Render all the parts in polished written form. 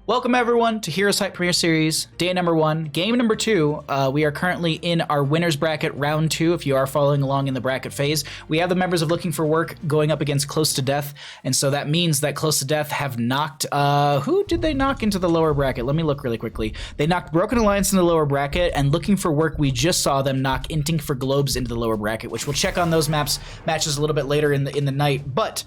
Welcome everyone to HeroesHype Premier Series, day number 1, game number 2. We are currently in our winners bracket round 2. If you are following along in the bracket phase, we have the members of Looking for Work going up against Close to Death, and so that means that Close to Death have knocked, who did they knock into the lower bracket? Let me look really quickly. They knocked Broken Alliance in the lower bracket, and Looking for Work, we just saw them knock Inting for Globes into the lower bracket, which we'll check on those matches a little bit later in the night. But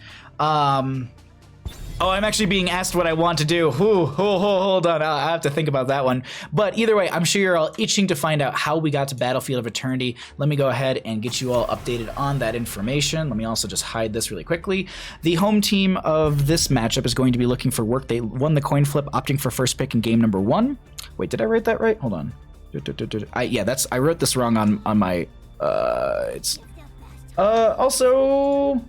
oh, I'm actually being asked what I want to do. Hold on, I have to think about that one. But either way, I'm sure you're all itching to find out how we got to Battlefield of Eternity. Let me go ahead and get you all updated on that information. Let me also just hide this really quickly. The home team of this matchup is going to be Looking for Work. They won the coin flip, opting for first pick in game number 1. Wait, did I write that right? Hold on. I wrote this wrong on my, also...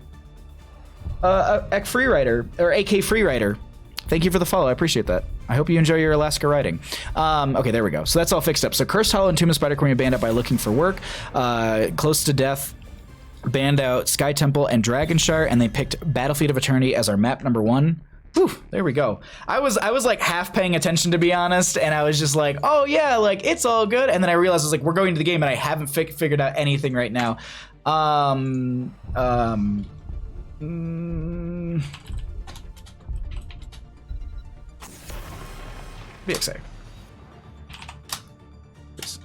AK Freerider, or AK Freerider. Thank you for the follow. I appreciate that. I hope you enjoy your Alaska riding. Okay, there we go. So that's all fixed up. So Cursed Hollow and Tomb of Spider Queen banned out by Looking for Work. Close to Death banned out Sky Temple and Dragonshire, and they picked Battlefield of Eternity as our map number 1. Whew, there we go. I was like half paying attention, to be honest, and I was just like, oh yeah, like it's all good. And then I realized I was like, we're going to the game and I haven't figured out anything right now. BXA. Please.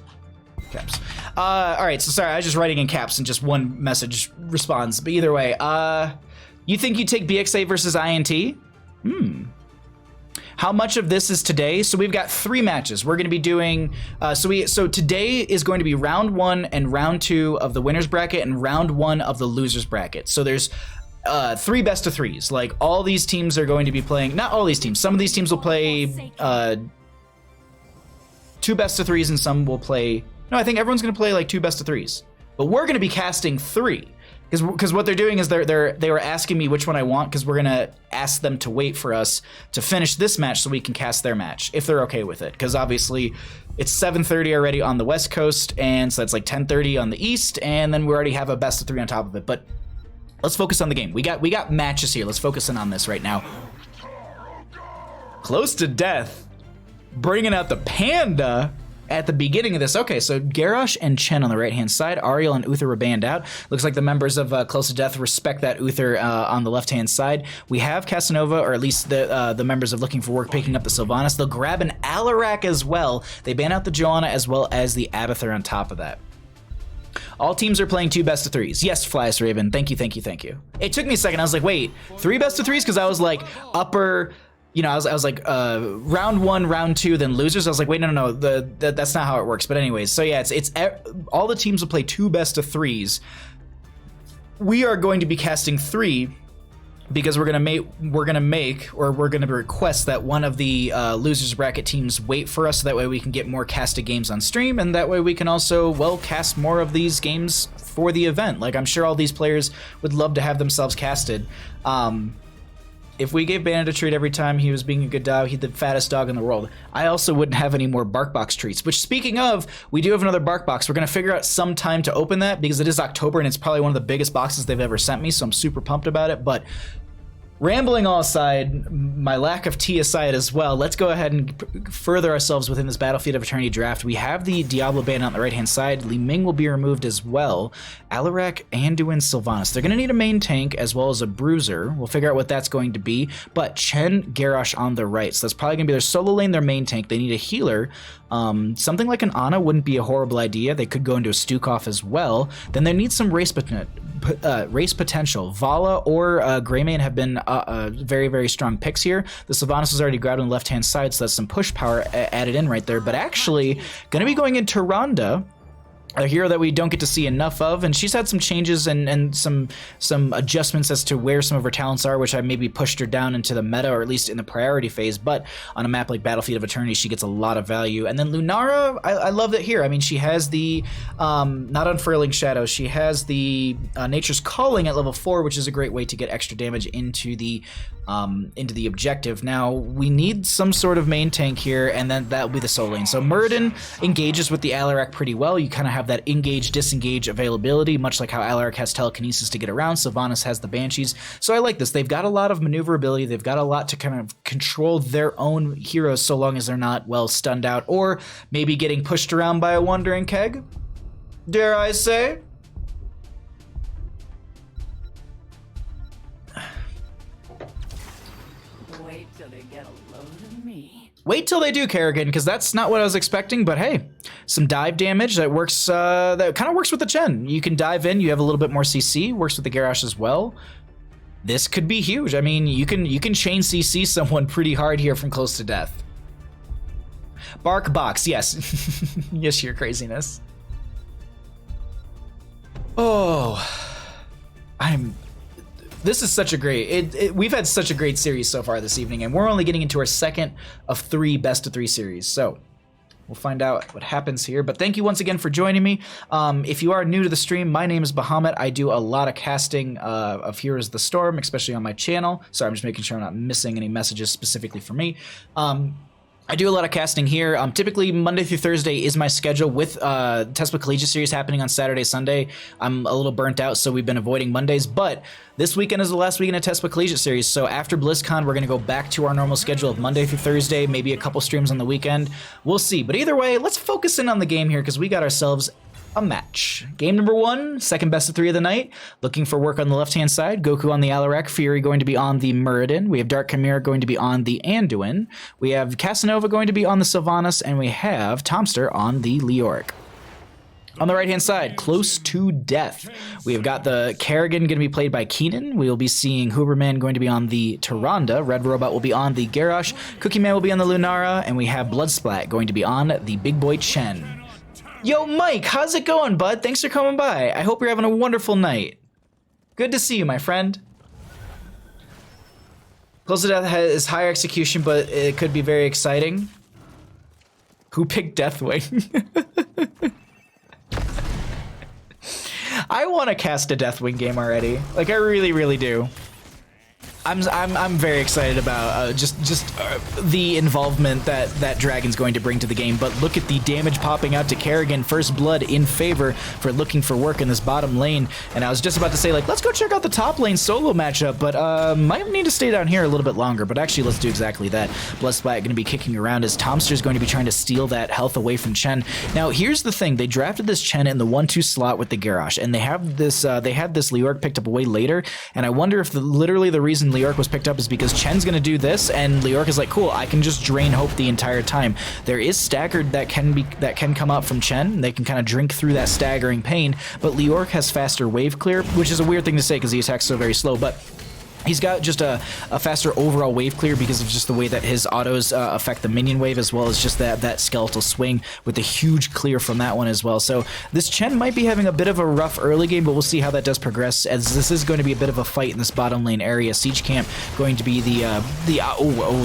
Caps. Alright, so sorry, I was just writing in caps and just one message responds. But either way, you think you take BXA versus INT? How much of this is today? So we've got 3 matches. We're going to be doing, so today is going to be round 1 and round 2 of the winners bracket and round 1 of the losers bracket. So there's 3 best of 3s. Like all these teams are going to be playing, not all these teams, some of these teams will play 2 best of 3s and some will play, no, I think everyone's going to play like 2 best of 3s. But we're going to be casting 3. Because what they're doing is they were asking me which one I want, because we're gonna ask them to wait for us to finish this match so we can cast their match if they're okay with it. Because obviously it's 7:30 already on the West Coast, and so that's like 10:30 on the East, and then we already have a best of 3 on top of it. But let's focus on the game. We got matches here. Let's focus in on this right now. Close to Death, bringing out the Panda at the beginning of this. Okay, so Garrosh and Chen on the right-hand side. Ariel and Uther were banned out. Looks like the members of Close to Death respect that Uther on the left-hand side. We have Casanova, or at least the members of Looking for Work, picking up the Sylvanas. They'll grab an Alarak as well. They ban out the Joanna as well as the Abathur on top of that. All teams are playing 2 best of 3s. Yes, Flyest Raven. Thank you, thank you, thank you. It took me a second. I was like, wait, 3 best of 3s? Because I was like upper... You know, I was like round 1, round 2, then losers. I was like, wait, no, that's not how it works. But anyways, so yeah, it's all the teams will play 2 best of 3s. We are going to be casting 3 because we're gonna request that one of the losers bracket teams wait for us, so that way we can get more casted games on stream, and that way we can also cast more of these games for the event. Like, I'm sure all these players would love to have themselves casted. If we gave Bandit a treat every time he was being a good dog, he'd the fattest dog in the world. I also wouldn't have any more BarkBox treats, which, speaking of, we do have another BarkBox. We're going to figure out some time to open that because it is October and it's probably one of the biggest boxes they've ever sent me, so I'm super pumped about it. But rambling all aside, my lack of tea aside as well, let's go ahead and further ourselves within this Battlefield of Eternity draft. We have the Diablo band on the right-hand side. Li Ming will be removed as well. Alarak, Anduin, Sylvanas. They're going to need a main tank as well as a bruiser. We'll figure out what that's going to be. But Chen, Garrosh on the right. So that's probably going to be their solo lane, their main tank. They need a healer. Something like an Ana wouldn't be a horrible idea. They could go into a Stukov as well. Then they need some race potential. Vala or Greymane have been very, very strong picks here. The Sylvanas is already grabbed on the left-hand side, so that's some push power added in right there. But actually, going to be going into Rhonda, a hero that we don't get to see enough of, and she's had some changes and some adjustments as to where some of her talents are, which I maybe pushed her down into the meta, or at least in the priority phase. But on a map like Battlefield of Eternity, she gets a lot of value. And then Lunara, I love that here. I mean, she has the not Unfurling Shadows, she has the Nature's Calling at level 4, which is a great way to get extra damage into the objective. Now we need some sort of main tank here, and then that'll be the soul lane. So Muradin engages with the Alarak pretty well. You kind of have that engage, disengage availability, much like how Alaric has telekinesis to get around, Sylvanas has the Banshees. So I like this. They've got a lot of maneuverability. They've got a lot to kind of control their own heroes so long as they're not, well, stunned out or maybe getting pushed around by a wandering keg, dare I say. Wait till they get a load of me. Wait till they do, Kerrigan, because that's not what I was expecting, but hey, some dive damage that works, that kind of works with the Chen. You can dive in, you have a little bit more CC, works with the Garrosh as well. This could be huge. I mean, you can chain CC someone pretty hard here from close to death. Bark box, yes. Yes, your craziness. Oh, this is such a great, we've had such a great series so far this evening, and we're only getting into our second of 3 best of 3 series, so we'll find out what happens here. But thank you once again for joining me. If you are new to the stream, my name is Bahamut. I do a lot of casting of Heroes of the Storm, especially on my channel. Sorry, I'm just making sure I'm not missing any messages specifically for me. I do a lot of casting here. Typically, Monday through Thursday is my schedule with Tespa Collegiate Series happening on Saturday, Sunday. I'm a little burnt out, so we've been avoiding Mondays, but this weekend is the last weekend of Tespa Collegiate Series, so after BlizzCon, we're going to go back to our normal schedule of Monday through Thursday, maybe a couple streams on the weekend. We'll see, but either way, let's focus in on the game here, because we got ourselves a match. Game number 1, second best of 3 of the night. Looking for work on the left-hand side. Goku on the Alarak, Fury going to be on the Muradin. We have Dark Chimera going to be on the Anduin. We have Casanova going to be on the Sylvanas, and we have Tomster on the Leoric. On the right-hand side, close to death, we have got the Kerrigan going to be played by Keenan. We'll be seeing Huberman going to be on the Tyrande. Red Robot will be on the Garrosh. Cookie Man will be on the Lunara. And we have Bloodsplat going to be on the Big Boy Chen. Yo, Mike, how's it going, bud? Thanks for coming by. I hope you're having a wonderful night. Good to see you, my friend. Close to Death is higher execution, but it could be very exciting. Who picked Deathwing? I want to cast a Deathwing game already. Like, I really, really do. I'm very excited about just the involvement that Dragon's going to bring to the game, but look at the damage popping out to Kerrigan. First blood in favor for looking for work in this bottom lane, and I was just about to say, like, let's go check out the top lane solo matchup, but might need to stay down here a little bit longer, but actually let's do exactly that. Bloodsplat going to be kicking around as Tomster's going to be trying to steal that health away from Chen. Now, here's the thing. They drafted this Chen in the 1-2 slot with the Garrosh, and they have this, they had this Leoric picked up way later, and I wonder if literally the reason Leoric was picked up is because Chen's gonna do this, and Leoric is like, cool, I can just drain hope the entire time. There is staggered that can come up from Chen. They can kind of drink through that staggering pain, but Leoric has faster wave clear, which is a weird thing to say because he attacks so very slow, but he's got just a faster overall wave clear because of just the way that his autos affect the minion wave, as well as just that skeletal swing with the huge clear from that one as well. So this Chen might be having a bit of a rough early game, but we'll see how that does progress, as this is going to be a bit of a fight in this bottom lane area. Siege Camp going to be the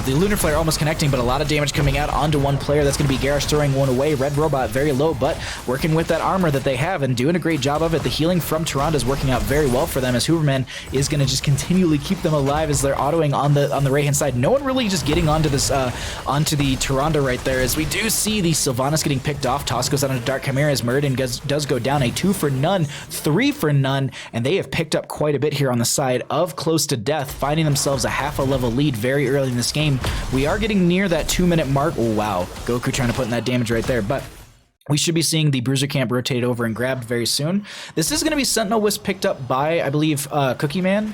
Lunar Flare almost connecting, but a lot of damage coming out onto one player. That's going to be Garrosh throwing one away. Red Robot very low, but working with that armor that they have and doing a great job of it. The healing from Tyrande is working out very well for them, as Huberman is going to just continually keep them alive as they're autoing on the right hand side. No one really just getting onto this onto the Tyrande right there, as we do see the Sylvanas getting picked off. Toss goes out into Dark Chimera as Muradin does go down. A 2 for none, 3 for none, and they have picked up quite a bit here on the side of Close to Death, finding themselves a half a level lead very early in this game. We are getting near that 2-minute mark. Oh wow, Goku trying to put in that damage right there, but we should be seeing the Bruiser Camp rotate over and grabbed very soon. This is going to be Sentinel Wisp picked up by, I believe, Cookie Man.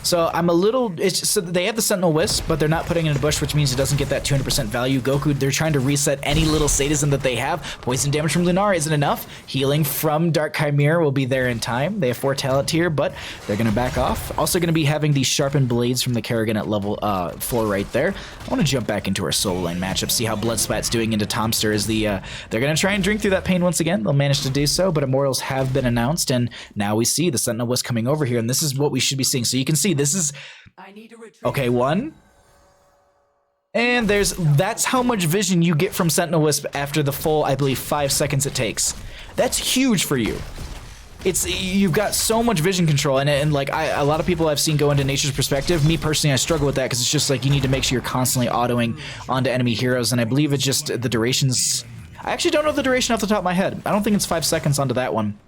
So I'm a little, so they have the Sentinel Wisp, but they're not putting it in a bush, which means it doesn't get that 200% value. Goku, they're trying to reset any little sadism that they have. Poison damage from Lunar isn't enough. Healing from Dark Chimera will be there in time. They have 4 talent here, but they're going to back off. Also going to be having the Sharpened Blades from the Kerrigan at level 4 right there. I want to jump back into our solo lane matchup, see how Bloodsplat's doing into Tomster as they're going to try and drink through that pain once again. They'll manage to do so, but Immortals have been announced, and now we see the Sentinel Wisp coming over here, and this is what we should be seeing. So you can see this is okay, 1. And that's how much vision you get from Sentinel Wisp after the full, I believe, 5 seconds it takes. That's huge for you. You've got so much vision control, and like a lot of people I've seen go into Nature's Perspective. Me personally, I struggle with that because it's just like you need to make sure you're constantly autoing onto enemy heroes, and I believe it's just the durations. I actually don't know the duration off the top of my head. I don't think it's 5 seconds onto that one.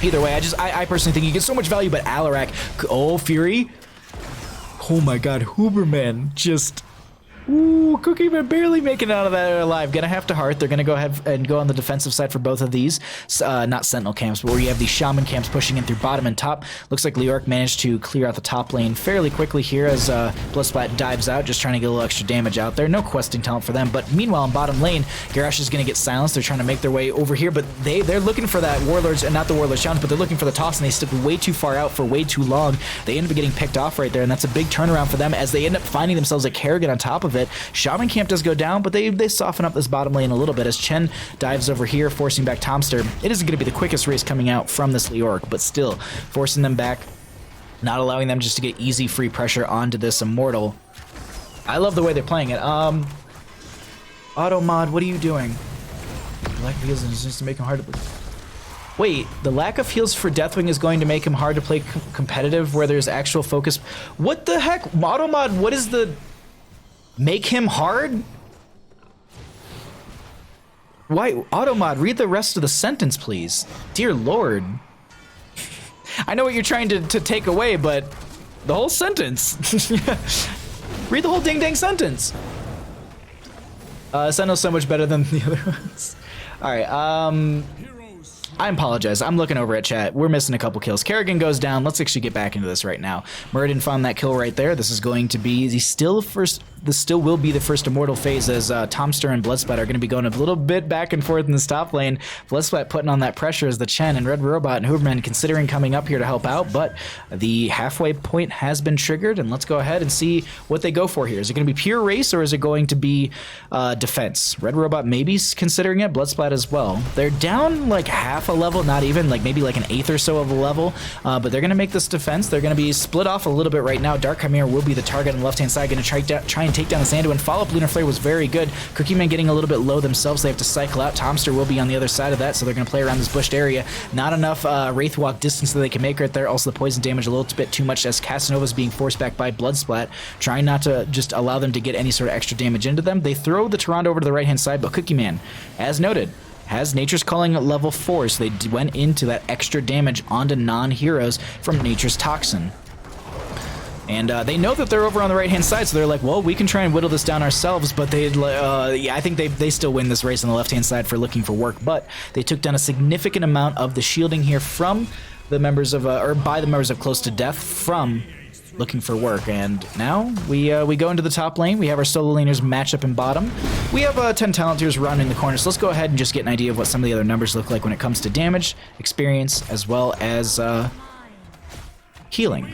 Either way, I personally think you get so much value, but Alarak, oh, Fury. Oh my god, Huberman just... Ooh, Cookie Man barely making it out of that alive. Gonna have to heart. They're gonna go ahead and go on the defensive side for both of these. Not Sentinel camps, but where you have these Shaman camps pushing in through bottom and top. Looks like Leoric managed to clear out the top lane fairly quickly here as Bloodsplat dives out, just trying to get a little extra damage out there. No questing talent for them, but meanwhile in bottom lane, Garrosh is gonna get silenced. They're trying to make their way over here, but they're looking for that Warlords, and not the Warlords challenge, but they're looking for the toss, and they stick way too far out for way too long. They end up getting picked off right there, and that's a big turnaround for them as they end up finding themselves a Kerrigan on top of it. Shaman camp does go down, but they soften up this bottom lane a little bit as Chen dives over here, forcing back Tomster. It isn't going to be the quickest race coming out from this Leoric, but still forcing them back, not allowing them just to get easy free pressure onto this Immortal. I love the way they're playing it. Automod, what are you doing? The lack of heals is just to make him hard to play. Wait, the lack of heals for Deathwing is going to make him hard to play competitive where there's actual focus. What the heck? Automod, what is the... Make him hard? Why? Automod, read the rest of the sentence, please. Dear Lord. I know what you're trying to take away, but the whole sentence. Read the whole ding-dang sentence. Sentinel's so much better than the other ones. Alright, I apologize. I'm looking over at chat. We're missing a couple kills. Kerrigan goes down. Let's actually get back into this right now. Muradin found that kill right there. This is going to be the still will be the first Immortal phase as Tomster and Bloodsplat are going to be going a little bit back and forth in this top lane. Bloodsplat putting on that pressure as the Chen and Red Robot and Huberman considering coming up here to help out, but the halfway point has been triggered, and let's go ahead and see what they go for here. Is it going to be pure race or is it going to be defense? Red Robot maybe considering it, Bloodsplat as well. They're down like half a level, not even, like maybe like an eighth or so of a level, but they're going to make this defense. They're going to be split off a little bit right now. Dark Chimera will be the target on the left-hand side, going to try and take down the Sandu, and follow-up Lunar Flare was very good. Cookie Man getting a little bit low themselves. They have to cycle out. Tomster will be on the other side of that, so they're going to play around this bushed area. Not enough Wraith Walk distance that they can make right there. Also, the poison damage a little bit too much as Casanova's being forced back by Bloodsplat, trying not to just allow them to get any sort of extra damage into them. They throw the Toronto over to the right-hand side, but Cookie Man, as noted, has Nature's Calling at level 4, so they went into that extra damage onto non-heroes from Nature's Toxin. And they know that they're over on the right-hand side, so they're like, well, we can try and whittle this down ourselves, but yeah, I think they still win this race on the left-hand side for looking for work, but they took down a significant amount of the shielding here from the members of, or by the members of Close to Death from looking for work. And now we go into the top lane. We have our solo laners match up in bottom. We have 10 Talonteers running in the corner, so let's go ahead and just get an idea of what some of the other numbers look like when it comes to damage, experience, as well as healing.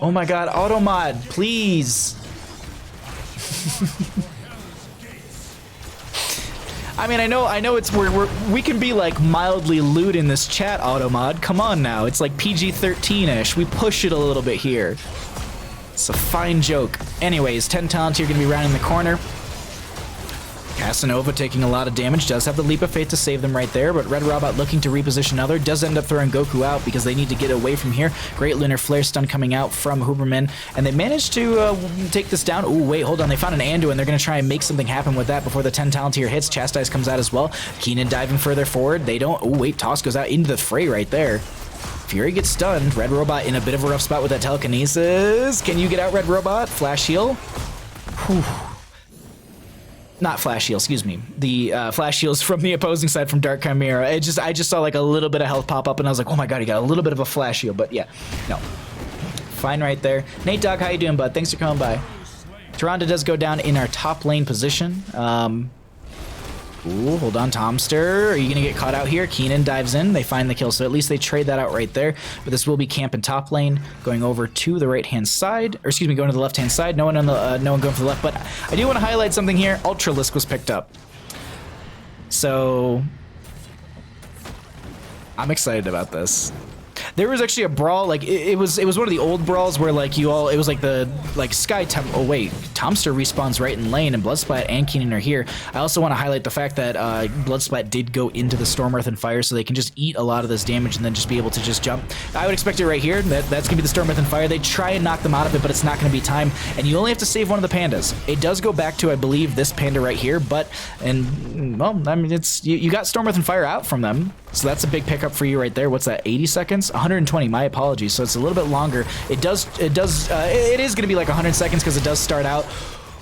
Oh my god, Automod, please. I mean, I know it's we can be like mildly lewd in this chat, Automod. Come on now, it's like PG-13ish. We push it a little bit here. It's a fine joke. Anyways, 10 talent here gonna be rounding the corner. Casanova taking a lot of damage, does have the Leap of Faith to save them right there, but Red Robot looking to reposition other, does end up throwing Goku out because they need to get away from here. Great Lunar Flare stun coming out from Huberman, and they managed to take this down. Ooh, wait, hold on, they found an Anduin, they're going to try and make something happen with that before the 10 talent here hits. Chastise comes out as well. Keenan diving further forward, they don't, ooh, wait, Toss goes out into the fray right there. Fury gets stunned. Red Robot in a bit of a rough spot with that telekinesis. Can you get out, Red Robot? Flash heal? Whew. Not flash heal, excuse me. The flash heals from the opposing side from Dark Chimera. I just saw like a little bit of health pop up and I was like, oh my god, he got a little bit of a flash heal, but yeah, no. Fine right there. Nate Dog, how you doing, bud? Thanks for coming by. Toronto does go down in our top lane position. Ooh, hold on, Tomster. Are you going to get caught out here? Keenan dives in. They find the kill, so at least they trade that out right there. But this will be camp in top lane, going over to the right-hand side. Or excuse me, going to the left-hand side. No one going for the left. But I do want to highlight something here. Ultralisk was picked up. So I'm excited about this. There was actually a brawl, like it was one of the old brawls where like it was like the Sky Temp. Oh wait, Tomster respawns right in lane, and Bloodsplat and Keenan are here. I also want to highlight the fact that Bloodsplat did go into the Storm Earth and Fire, so they can just eat a lot of this damage and then just be able to just jump. I would expect it right here. That's gonna be the Storm Earth and Fire. They try and knock them out of it, but it's not gonna be time, and you only have to save one of the pandas. It does go back to, I believe, this panda right here, but well, I mean, it's you got Storm Earth and Fire out from them, so that's a big pickup for you right there. What's that? 80 seconds? 120. My apologies. So it's a little bit longer. It is going to be like 100 seconds because it does start out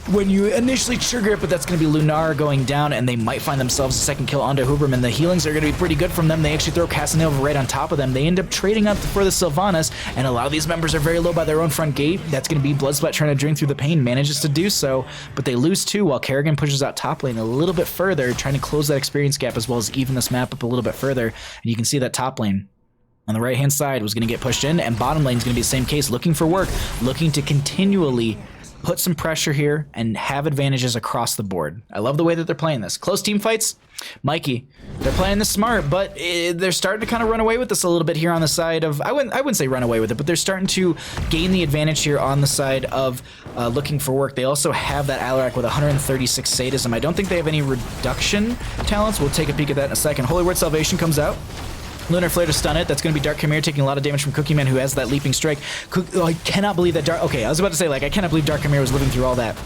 when you initially trigger it, but that's going to be Lunar going down, and they might find themselves a second kill onto Huberman. The healings are going to be pretty good from them. They actually throw Casanova right on top of them. They end up trading up for the Sylvanas, and a lot of these members are very low by their own front gate. That's going to be Bloodsplat trying to drink through the pain, manages to do so, but they lose two while Kerrigan pushes out top lane a little bit further, trying to close that experience gap as well as even this map up a little bit further. And you can see that top lane on the right-hand side was going to get pushed in, and bottom lane is going to be the same case, looking for work, looking to continually put some pressure here and have advantages across the board. I love the way that they're playing this. Close team fights, Mikey, they're playing this smart, but they're starting to kind of run away with this a little bit here on the side of, I wouldn't say run away with it, but they're starting to gain the advantage here on the side of looking for work. They also have that Alarak with 136 sadism. I don't think they have any reduction talents. We'll take a peek at that in a second. Holy Word Salvation comes out. Lunar Flare to stun it. That's going to be Dark Chimera taking a lot of damage from Cookie Man, who has that leaping strike. I cannot believe that Dark... Okay, I was about to say, like, I cannot believe Dark Chimera was living through all that.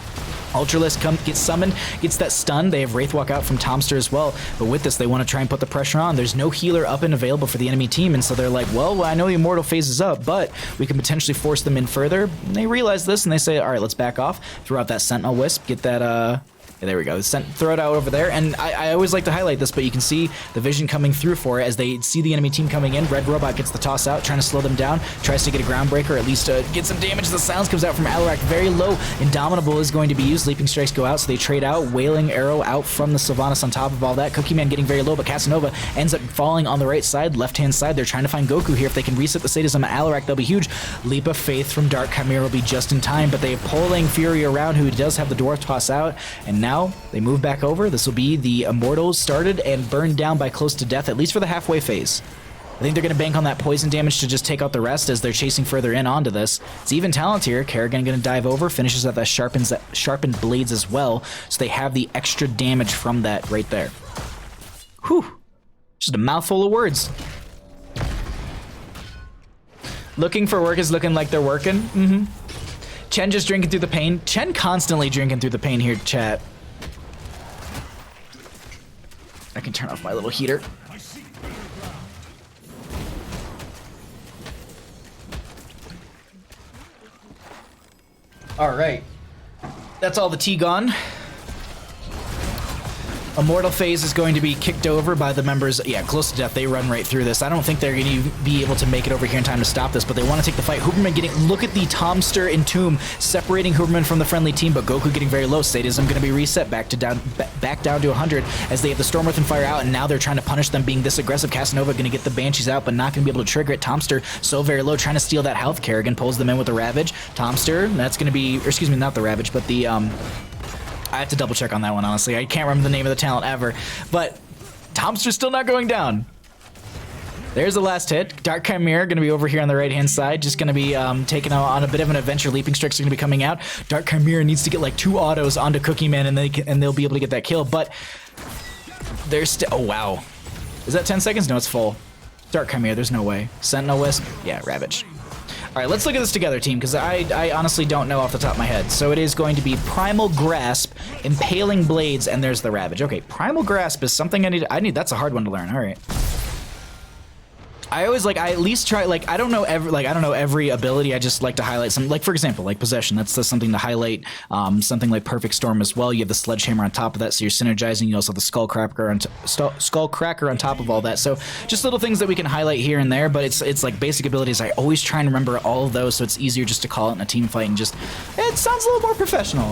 Ultralisk gets summoned, gets that stun. They have Wraithwalk out from Tomster as well. But with this, they want to try and put the pressure on. There's no healer up and available for the enemy team, and so they're like, well, I know the Immortal phase is up, but we can potentially force them in further. And they realize this, and they say, all right, let's back off. Throw out that Sentinel Wisp, get that... Yeah, there we go. Throw it out over there, and I always like to highlight this, but you can see the vision coming through for it as they see the enemy team coming in. Red Robot gets the toss out, trying to slow them down, tries to get a Groundbreaker, at least get some damage. The sounds comes out from Alarak, very low. Indomitable is going to be used. Leaping Strikes go out, so they trade out. Wailing Arrow out from the Sylvanas on top of all that. Cookie Man getting very low, but Casanova ends up falling on the right side, left-hand side. They're trying to find Goku here. If they can reset the sadism at Alarak, they'll be huge. Leap of Faith from Dark Chimera will be just in time, but they have pulling Fury around, who does have the Dwarf toss out, and now they move back over. This will be the Immortals started and burned down by close to death, at least for the halfway phase. I think they're going to bank on that poison damage to just take out the rest as they're chasing further in onto this. It's even talent here. Kerrigan going to dive over, finishes at that sharpened blades as well, so they have the extra damage from that right there. Whew. Just a mouthful of words. Looking for work is looking like they're working. Chen just drinking through the pain. Chen constantly drinking through the pain here, chat. I can turn off my little heater. All right. That's all the tea gone. Immortal phase is going to be kicked over by the members. Yeah, close to death. They run right through this. I don't think they're going to be able to make it over here in time to stop this, but they want to take the fight. Huberman getting... Look at the Tomster Entomb separating Huberman from the friendly team, but Goku getting very low. Sadism going to be reset back down to 100 as they have the Storm Earth and Fire out, and now they're trying to punish them being this aggressive. Casanova going to get the Banshees out, but not going to be able to trigger it. Tomster so very low, trying to steal that health. Kerrigan pulls them in with the Ravage. Tomster, that's going to be... Or excuse me, not the Ravage, but the... I have to double check on that one, honestly. I can't remember the name of the talent ever. But Tomster's still not going down. There's the last hit. Dark Chimera going to be over here on the right-hand side. Just going to be taken out on a bit of an adventure. Leaping Strikes are going to be coming out. Dark Chimera needs to get like 2 autos onto Cookie Man, and they'll be able to get that kill. But there's still... Oh, wow. Is that 10 seconds? No, it's full. Dark Chimera, there's no way. Sentinel Wisp? Yeah, Ravage. All right, let's look at this together, team, because I honestly don't know off the top of my head. So it is going to be Primal Grasp, Impaling Blades, and there's the Ravage. Okay, Primal Grasp is something I need. That's a hard one to learn. All right. I always I at least try, I don't know every ability. I just like to highlight some, for example, Possession. That's something to highlight. Something like Perfect Storm as well. You have the Sledgehammer on top of that, so you're synergizing. You also have the Skullcracker on top of all that. So just little things that we can highlight here and there, but it's like basic abilities. I always try and remember all of those, so it's easier just to call it in a team fight and just, it sounds a little more professional.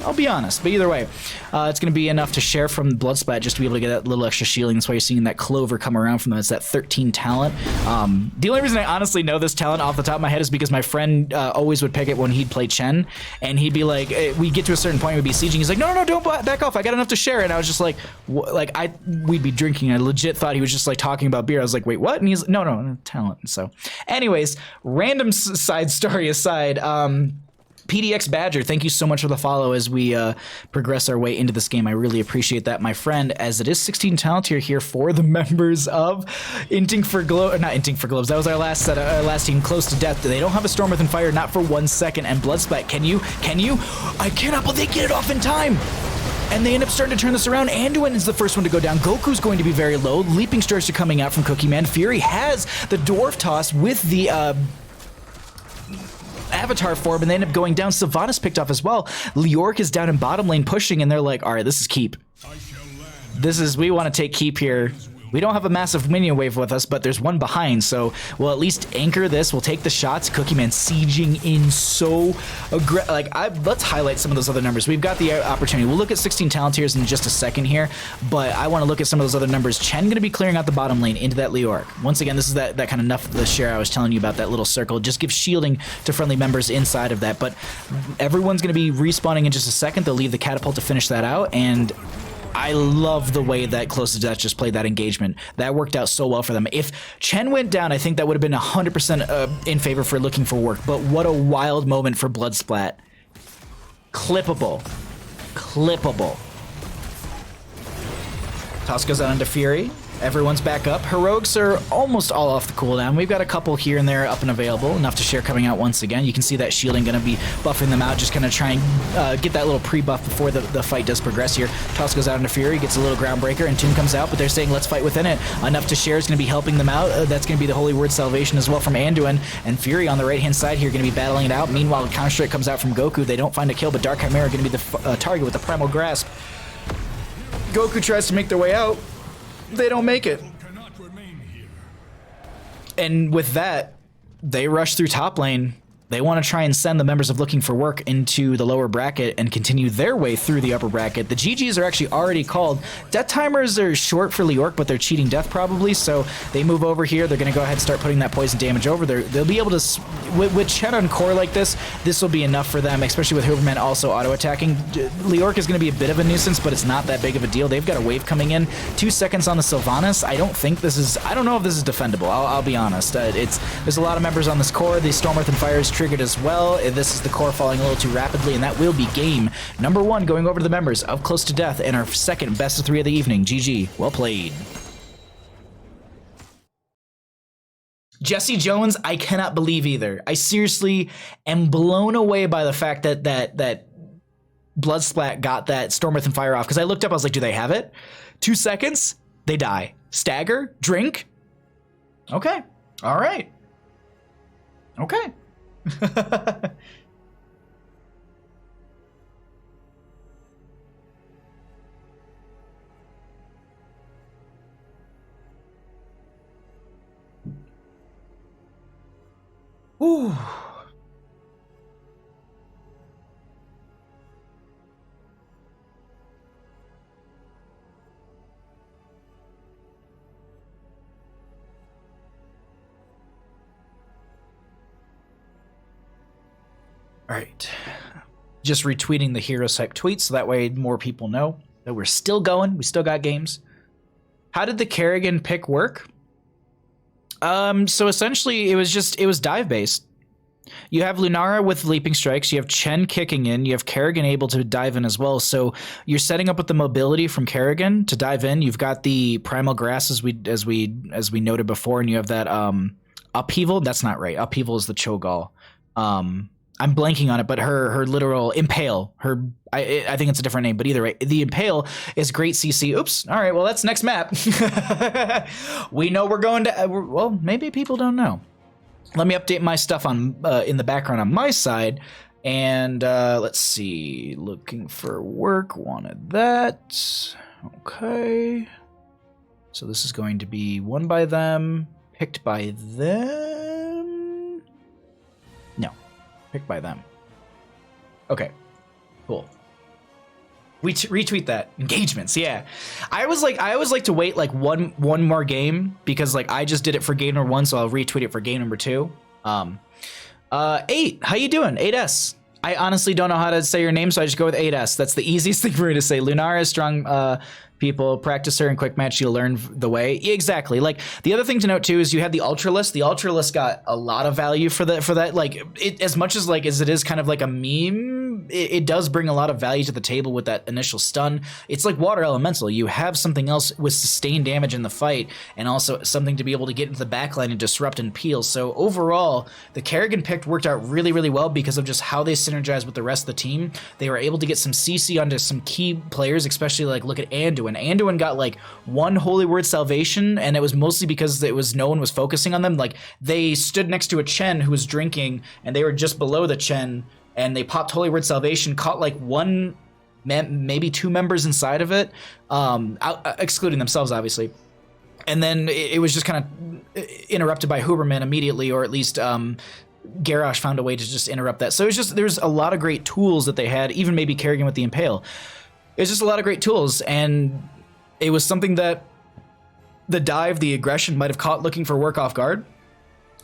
I'll be honest, but either way, it's going to be enough to share from Bloodsplat just to be able to get that little extra shielding. That's why you're seeing that Clover come around from them. It's that 13 talent talent. The only reason I honestly know this talent off the top of my head is because my friend always would pick it when he'd play Chen, and he'd be like, we'd get to a certain point, we'd be sieging. He's like, no, don't back off. I got enough to share. And I was just like, we'd be drinking. I legit thought he was just like talking about beer. I was like, wait, what? And he's no, talent. So, anyways, random side story aside. PDX Badger, thank you so much for the follow as we progress our way into this game. I really appreciate that, my friend, as it is 16 talent tier here for the members of Inting for Globes. Not Inting for Globes. That was our last set, last team, Close to Death. They don't have a Storm Within Fire, not for 1 second. And Bloodsplat, can you? I cannot believe they get it off in time. And they end up starting to turn this around. Anduin is the first one to go down. Goku's going to be very low. Leaping Strikes are coming out from Cookie Man. Fury has the Dwarf Toss with the Avatar form, and they end up going down. Sylvanas picked off as well. Leoric is down in bottom lane pushing, and they're like, all right, this is keep. We want to take keep here. We don't have a massive minion wave with us, but there's one behind, so we'll at least anchor this. We'll take the shots. Cookie Man sieging in so aggressive. Let's highlight some of those other numbers. We've got the opportunity. We'll look at 16 talent tiers in just a second here, but I want to look at some of those other numbers. Chen going to be clearing out the bottom lane into that Leoric. Once again, this is that kind of enough of the share I was telling you about, that little circle. Just give shielding to friendly members inside of that, but everyone's going to be respawning in just a second. They'll leave the catapult to finish that out, and I love the way that Close to Death just played that engagement. That worked out so well for them. If Chen went down, I think that would have been 100% in favor for looking for work. But what a wild moment for Bloodsplat. Clippable. Toss goes out into Fury. Everyone's back up. Heroics are almost all off the cooldown. We've got a couple here and there up and available, enough to share coming out once again. You can see that shielding going to be buffing them out, just going to try and get that little pre-buff before the fight does progress here. Toss goes out into Fury, gets a little groundbreaker, and Tomb comes out, but they're saying let's fight within it. Enough to share is going to be helping them out. That's going to be the Holy Word Salvation as well from Anduin, and Fury on the right-hand side here going to be battling it out. Meanwhile, Counter-Strike comes out from Goku. They don't find a kill, but Dark Chimera going to be the target with the Primal Grasp. Goku tries to make their way out. They don't make it. And with that, they rush through top lane. They want to try and send the members of Looking for Work into the lower bracket and continue their way through the upper bracket. The GGs are actually already called. Death timers are short for Leoric, but they're cheating death probably, so they move over here. They're going to go ahead and start putting that poison damage over there. They'll be able to, with Chen on core like this will be enough for them, especially with Hooverman also auto-attacking. Leoric is going to be a bit of a nuisance, but it's not that big of a deal. They've got a wave coming in. 2 seconds on the Sylvanas. I don't know if this is defendable. I'll be honest. There's a lot of members on this core. The Storm Earth and Fire is triggered as well. This is the core falling a little too rapidly, and that will be game number 1 going over to the members of Close to Death and our second best of 3 of the evening. GG. Well played. Jesse Jones, I cannot believe either. I seriously am blown away by the fact that Bloodsplat got that Storm Earth and Fire off, because I looked up, I was like, do they have it? 2 seconds, they die. Stagger, drink. Okay. All right. Okay. Ooh. All right, just retweeting the HeroesHype tweet so that way more people know that we're still going. We still got games. How did the Kerrigan pick work? So essentially it was dive based. You have Lunara with leaping strikes, you have Chen kicking in, you have Kerrigan able to dive in as well. So you're setting up with the mobility from Kerrigan to dive in. You've got the primal grass as we noted before, and you have that upheaval. That's not right. Upheaval is the Cho'Gall. I'm blanking on it, but her literal impale, I think it's a different name, but either way, the impale is great CC. Oops. All right. Well, that's next map. We know we're going to, well, maybe people don't know. Let me update my stuff on in the background on my side. And let's see, Looking for Work, wanted that. Okay. So this is going to be won by them, picked by them. No. Picked by them. Okay, cool. Retweet that. Engagements, yeah. I always like to wait like one more game because like I just did it for game number 1, so I'll retweet it for game number 2. 8, how you doing? 8S. I honestly don't know how to say your name, so I just go with 8S. That's the easiest thing for me to say. Lunara is strong people. Practice her in quick match, you'll learn the way. Yeah, exactly. Like the other thing to note too is you have the Ultra List. The Ultra List got a lot of value for that. Like as much as it is kind of like a meme, it does bring a lot of value to the table with that initial stun. It's like Water Elemental. You have something else with sustained damage in the fight, and also something to be able to get into the backline and disrupt and peel. So overall, the Kerrigan pick worked out really, really well because of just how they synergize with the rest of the team. They were able to get some CC onto some key players, especially like look at Anduin. Anduin got like 1 Holy Word Salvation, and it was mostly because no one was focusing on them. Like they stood next to a Chen who was drinking, and they were just below the Chen, and they popped Holy Word Salvation, caught like 1, maybe 2 members inside of it, excluding themselves obviously. And then it was just kind of interrupted by Huberman immediately, or at least Garrosh found a way to just interrupt that. So it was just, there's a lot of great tools that they had, even maybe Kerrigan with the Impale. It's just a lot of great tools, and it was something that the dive, the aggression might have caught looking for work off guard.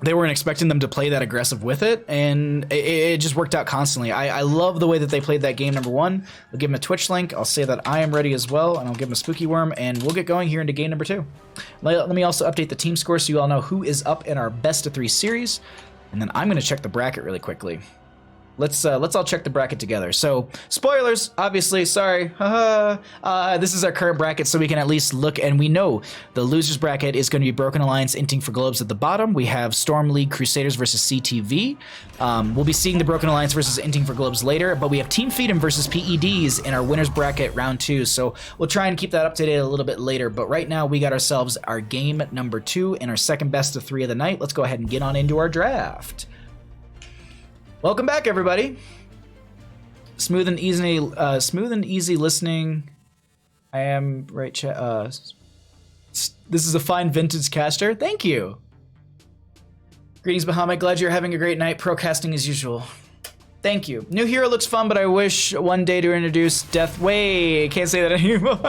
They weren't expecting them to play that aggressive with it, and it just worked out constantly. I love the way that they played that game number 1. I'll give them a Twitch link. I'll say that I am ready as well, and I'll give them a Spooky Worm, and we'll get going here into game number 2. Let me also update the team score so you all know who is up in our best of 3 series, and then I'm going to check the bracket really quickly. Let's all check the bracket together. So, spoilers, obviously, sorry. This is our current bracket, so we can at least look, and we know the losers bracket is going to be Broken Alliance, Inting for Globes at the bottom. We have Storm League Crusaders versus CTV. We'll be seeing the Broken Alliance versus Inting for Globes later, but we have Team Freedom versus PEDs in our winners bracket round 2, so we'll try and keep that up to date a little bit later. But right now, we got ourselves our game number 2 in our second best of 3 of the night. Let's go ahead and get on into our draft. Welcome back, everybody. Smooth and easy listening. I am right. This is a fine vintage caster. Thank you. Greetings, Bahamut. Glad you're having a great night. Procasting as usual. Thank you. New hero looks fun, but I wish one day to introduce Death. Wait, can't say that anymore.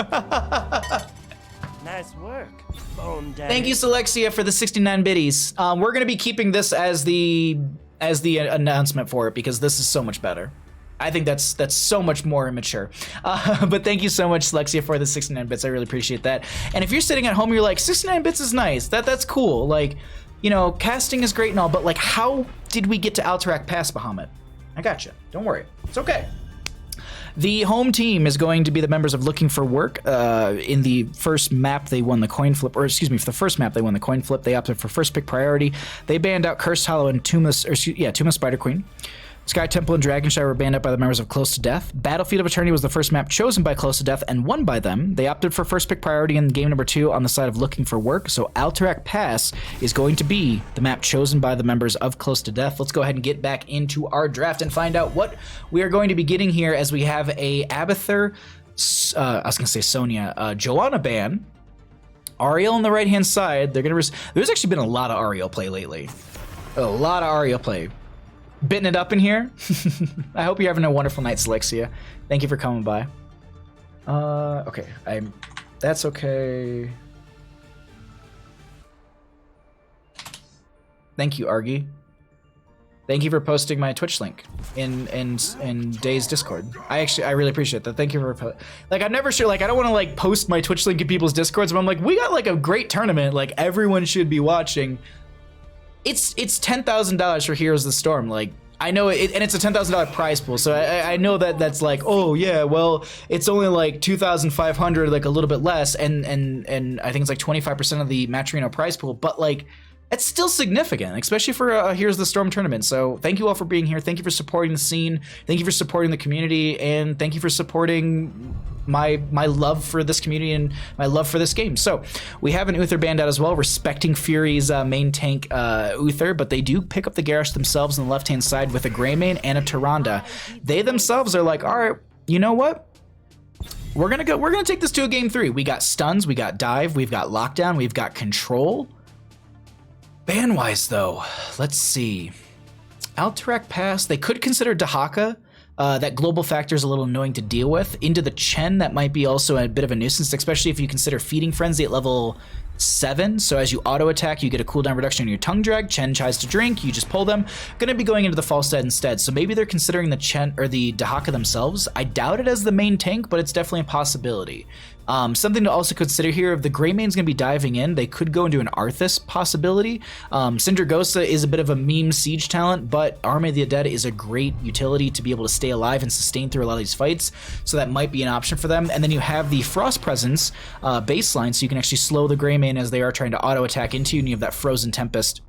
Nice work, Bone Daddy. Thank you, Selexia, for the 69 biddies. We're gonna be keeping this as the announcement for it because this is so much better. I think that's so much more immature. But thank you so much, Selexia, for the 69 bits. I really appreciate that. And if you're sitting at home, you're like, 69 bits is nice. That's cool. Like, you know, casting is great and all, but like, how did we get to Alterac Pass, Bahamut? I gotcha. Don't worry. It's okay. The home team is going to be the members of Looking for Work. In the first map, they won the coin flip, or excuse me, for the first map, they won the coin flip. They opted for first pick priority. They banned out Cursed Hollow and Tombless Spider Queen. Sky Temple and Dragonshire were banned out by the members of Close to Death. Battlefield of Eternity was the first map chosen by Close to Death and won by them. They opted for first pick priority in game number 2 on the side of Looking for Work, so Alterac Pass is going to be the map chosen by the members of Close to Death. Let's go ahead and get back into our draft and find out what we are going to be getting here as we have a Abathur, I was going to say Sonya, Joanna ban, Ariel on the right-hand side. There's actually been a lot of Ariel play lately. A lot of Ariel play. Bitting it up in here. I hope you're having a wonderful night, Selexia. Thank you for coming by. Okay, that's okay. Thank you, Argy. Thank you for posting my Twitch link in Day's Discord. I really appreciate that. Thank you for I'm never sure, I don't want to post my Twitch link in people's Discords, but I'm like, we got a great tournament, everyone should be watching. It's $10,000 for Heroes of the Storm. I know it, and it's a $10,000 prize pool. So I know that's oh yeah, well, it's only 2,500, a little bit less, and I think it's 25% of the Match Arena prize pool. But it's still significant, especially for a Heroes of the Storm tournament. So thank you all for being here. Thank you for supporting the scene. Thank you for supporting the community, and thank you for supporting my love for this community and my love for this game. So we have an Uther band out as well, respecting Fury's main tank Uther, but they do pick up the Garrosh themselves on the left-hand side with a Greymane and a Tyrande. They themselves are all right, you know what? We're gonna take this to a game 3. We got stuns, we got dive, we've got lockdown, we've got control. Ban-wise though, let's see. Alterac Pass, they could consider Dahaka. that global factor is a little annoying to deal with. Into the Chen, that might be also a bit of a nuisance, especially if you consider Feeding Frenzy at level 7. So as you auto attack, you get a cooldown reduction on your tongue drag. Chen tries to drink, you just pull them. Gonna be going into the false dead instead. So maybe they're considering the Chen or the Dahaka themselves. I doubt it as the main tank, but it's definitely a possibility. Something to also consider here, if the Greymane's going to be diving in, they could go into an Arthas possibility. Syndragosa is a bit of a meme siege talent, but Army of the Dead is a great utility to be able to stay alive and sustain through a lot of these fights, so that might be an option for them. And then you have the Frost Presence baseline, so you can actually slow the Greymane as they are trying to auto-attack into you, and you have that Frozen Tempest.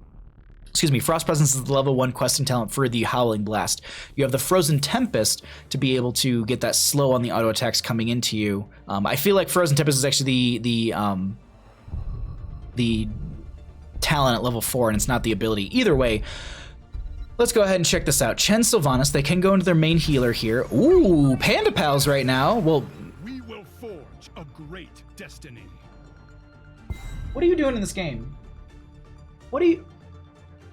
Excuse me, Frost Presence is the level 1 questing talent for the Howling Blast. You have the Frozen Tempest to be able to get that slow on the auto attacks coming into you. I feel like Frozen Tempest is actually the talent at level 4, and it's not the ability. Either way, let's go ahead and check this out. Chen Sylvanas, they can go into their main healer here. Ooh, Panda Pals right now. Well, We will forge a great destiny. what are you doing in this game? What are you...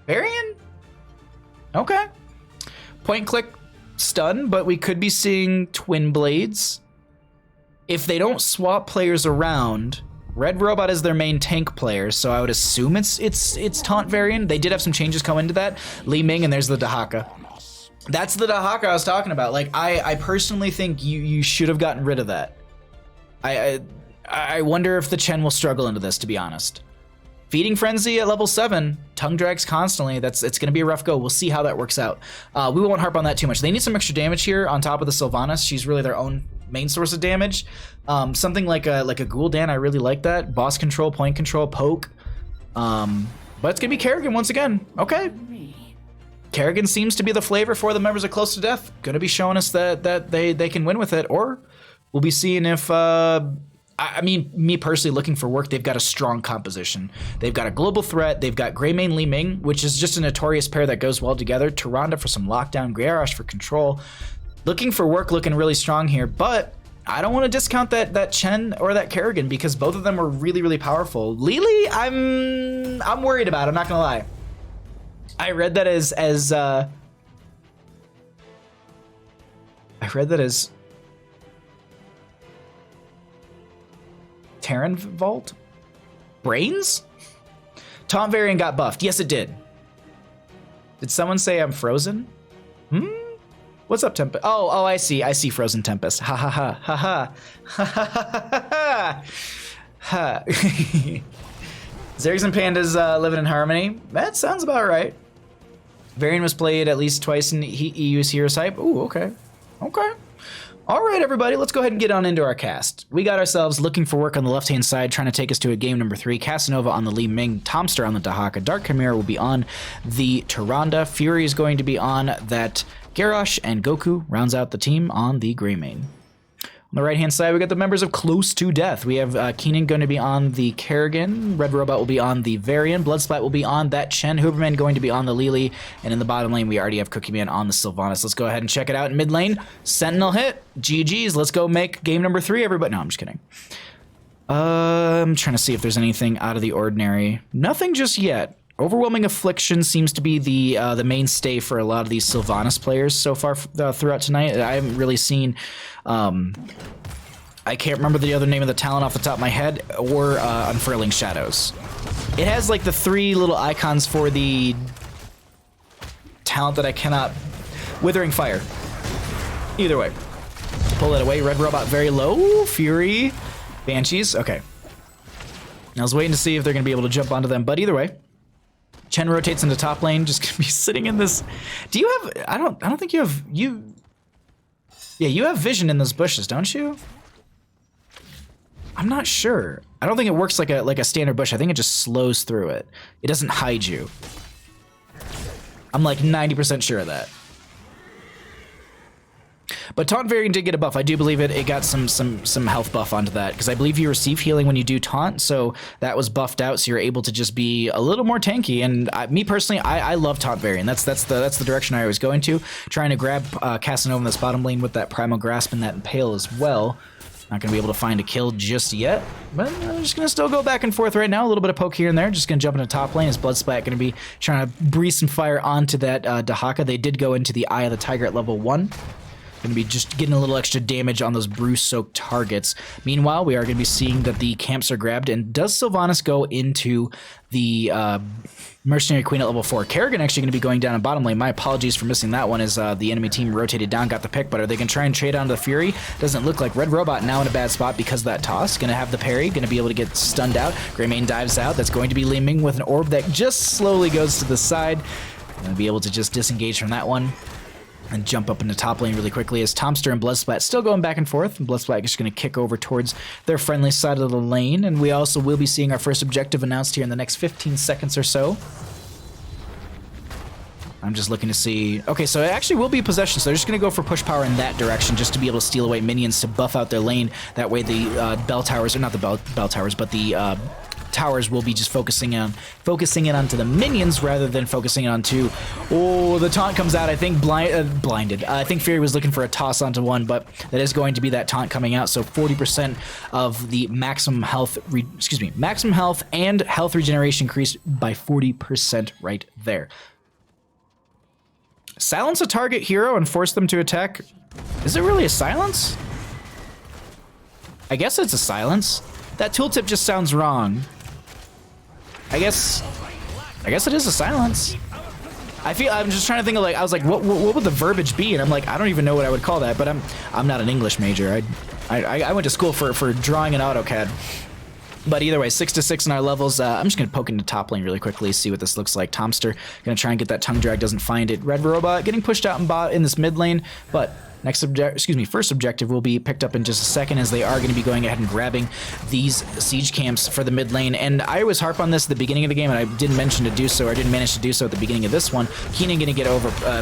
Varian? Okay. Point click stun, but we could be seeing Twin Blades. If they don't swap players around, Red Robot is their main tank player, so I would assume it's Taunt Varian. They did have some changes come into that. Li Ming, and there's the Dahaka. That's the Dahaka I was talking about. Like, I personally think you should have gotten rid of that. I wonder if the Chen will struggle into this, to be honest. Feeding Frenzy at level 7, tongue drags constantly. It's going to be a rough go. We'll see how that works out. We won't harp on that too much. They need some extra damage here on top of the Sylvanas. She's really their own main source of damage. Something like a Gul'dan, I really like that. Boss control, point control, poke. But it's going to be Kerrigan once again. Okay. Kerrigan seems to be the flavor for the members of Close to Death. Going to be showing us that they can win with it, or we'll be seeing if... I mean, me personally looking for work, they've got a strong composition. They've got a global threat. They've got Greymane Li Ming, which is just a notorious pair that goes well together. Tyrande for some lockdown, Garrosh for control. Looking for work, looking really strong here, but I don't want to discount that Chen or that Kerrigan because both of them are really, really powerful. Lily, I'm worried about, I'm not gonna lie. I read that as Terran Vault? Brains? Taunt Varian got buffed. Yes, it did. Did someone say I'm frozen? What's up, Tempest? Oh, I see. I see Frozen Tempest. Ha ha ha ha ha ha ha ha ha. Zergs and Pandas living in harmony. That sounds about right. Varian was played at least twice in EU's HeroesHype. Ooh, okay. Okay. All right, everybody, let's go ahead and get on into our cast. We got ourselves Looking for Work on the left-hand side, trying to take us to a game number 3. Casanova on the Li Ming, Tomster on the Dahaka, Dark Chimera will be on the Tyrande, Fury is going to be on that Garrosh, and Goku rounds out the team on the Greymane. On the right-hand side, we got the members of Close to Death. We have Keenan going to be on the Kerrigan, Red Robot will be on the Varian, Bloodsplat will be on that Chen, Huberman going to be on the Lili, and in the bottom lane, we already have Cookie Man on the Sylvanas. Let's go ahead and check it out in mid lane. Sentinel hit, GG's, let's go make game number 3, everybody. No, I'm just kidding. I'm trying to see if there's anything out of the ordinary. Nothing just yet. Overwhelming Affliction seems to be the mainstay for a lot of these Sylvanas players so far throughout tonight. I haven't really seen... I can't remember the other name of the talent off the top of my head, or Unfurling Shadows. It has like the 3 little icons for the talent that I cannot... Withering Fire. Either way. Pull it away. Red Robot very low. Fury. Banshees. Okay. I was waiting to see if they're going to be able to jump onto them, but either way. Chen rotates into top lane, just gonna be sitting in this. Do you have? I don't think you have. Yeah, you have vision in those bushes, don't you? I'm not sure. I don't think it works like a standard bush. I think it just slows through it. It doesn't hide you. I'm like 90% sure of that. But Taunt Variant did get a buff. I do believe it got some health buff onto that, because I believe you receive healing when you do Taunt, so that was buffed out, so you're able to just be a little more tanky. And me personally, I love Taunt Variant. That's the direction I was going to, trying to grab Casanova in this bottom lane with that Primal Grasp and that Impale as well. Not going to be able to find a kill just yet, but I'm just going to still go back and forth right now. A little bit of poke here and there. Just going to jump into top lane. Is Bloodsplat going to be trying to breathe some fire onto that Dahaka. They did go into the Eye of the Tiger at level 1. Gonna be just getting a little extra damage on those bruise-soaked targets. Meanwhile, we are gonna be seeing that the camps are grabbed, and does Sylvanas go into the Mercenary Queen at level 4? Kerrigan actually gonna be going down in bottom lane. My apologies for missing that one as the enemy team rotated down, got the pick, but are they gonna try and trade onto the Fury? Doesn't look like. Red Robot now in a bad spot because of that toss. Gonna have the parry, gonna be able to get stunned out. Greymane dives out. That's going to be Li Ming with an orb that just slowly goes to the side. Gonna be able to just disengage from that one and jump up into top lane really quickly as Tomster and Bloodsplat still going back and forth. And Bloodsplat is going to kick over towards their friendly side of the lane. And we also will be seeing our first objective announced here in the next 15 seconds or so. I'm just looking to see... Okay, so it actually will be possession, so they're just going to go for push power in that direction just to be able to steal away minions to buff out their lane. That way the bell towers, or not the bell towers, but the... towers will be just focusing it onto the minions rather than focusing it onto... Oh, the taunt comes out. I think blinded. I think Fury was looking for a toss onto one, but that is going to be that taunt coming out. So 40% of the maximum health, maximum health and health regeneration increased by 40% right there. Silence a target hero and force them to attack. Is it really a silence? I guess it's a silence. That tooltip just sounds wrong. I guess it is a silence. I'm just trying to think of like, I was like, what would the verbiage be? And I'm like, I don't even know what I would call that, but I'm not an English major. I went to school for drawing in AutoCAD. But either way, 6-6 in our levels. I'm just gonna poke into top lane really quickly, see what this looks like. Tomster gonna try and get that tongue drag, doesn't find it. Red Robot getting pushed out in this mid lane, but first objective will be picked up in just a second as they are going to be going ahead and grabbing these siege camps for the mid lane. And I always harp on this at the beginning of the game, and I didn't mention to do so, or didn't manage to do so at the beginning of this one. Keenan going to get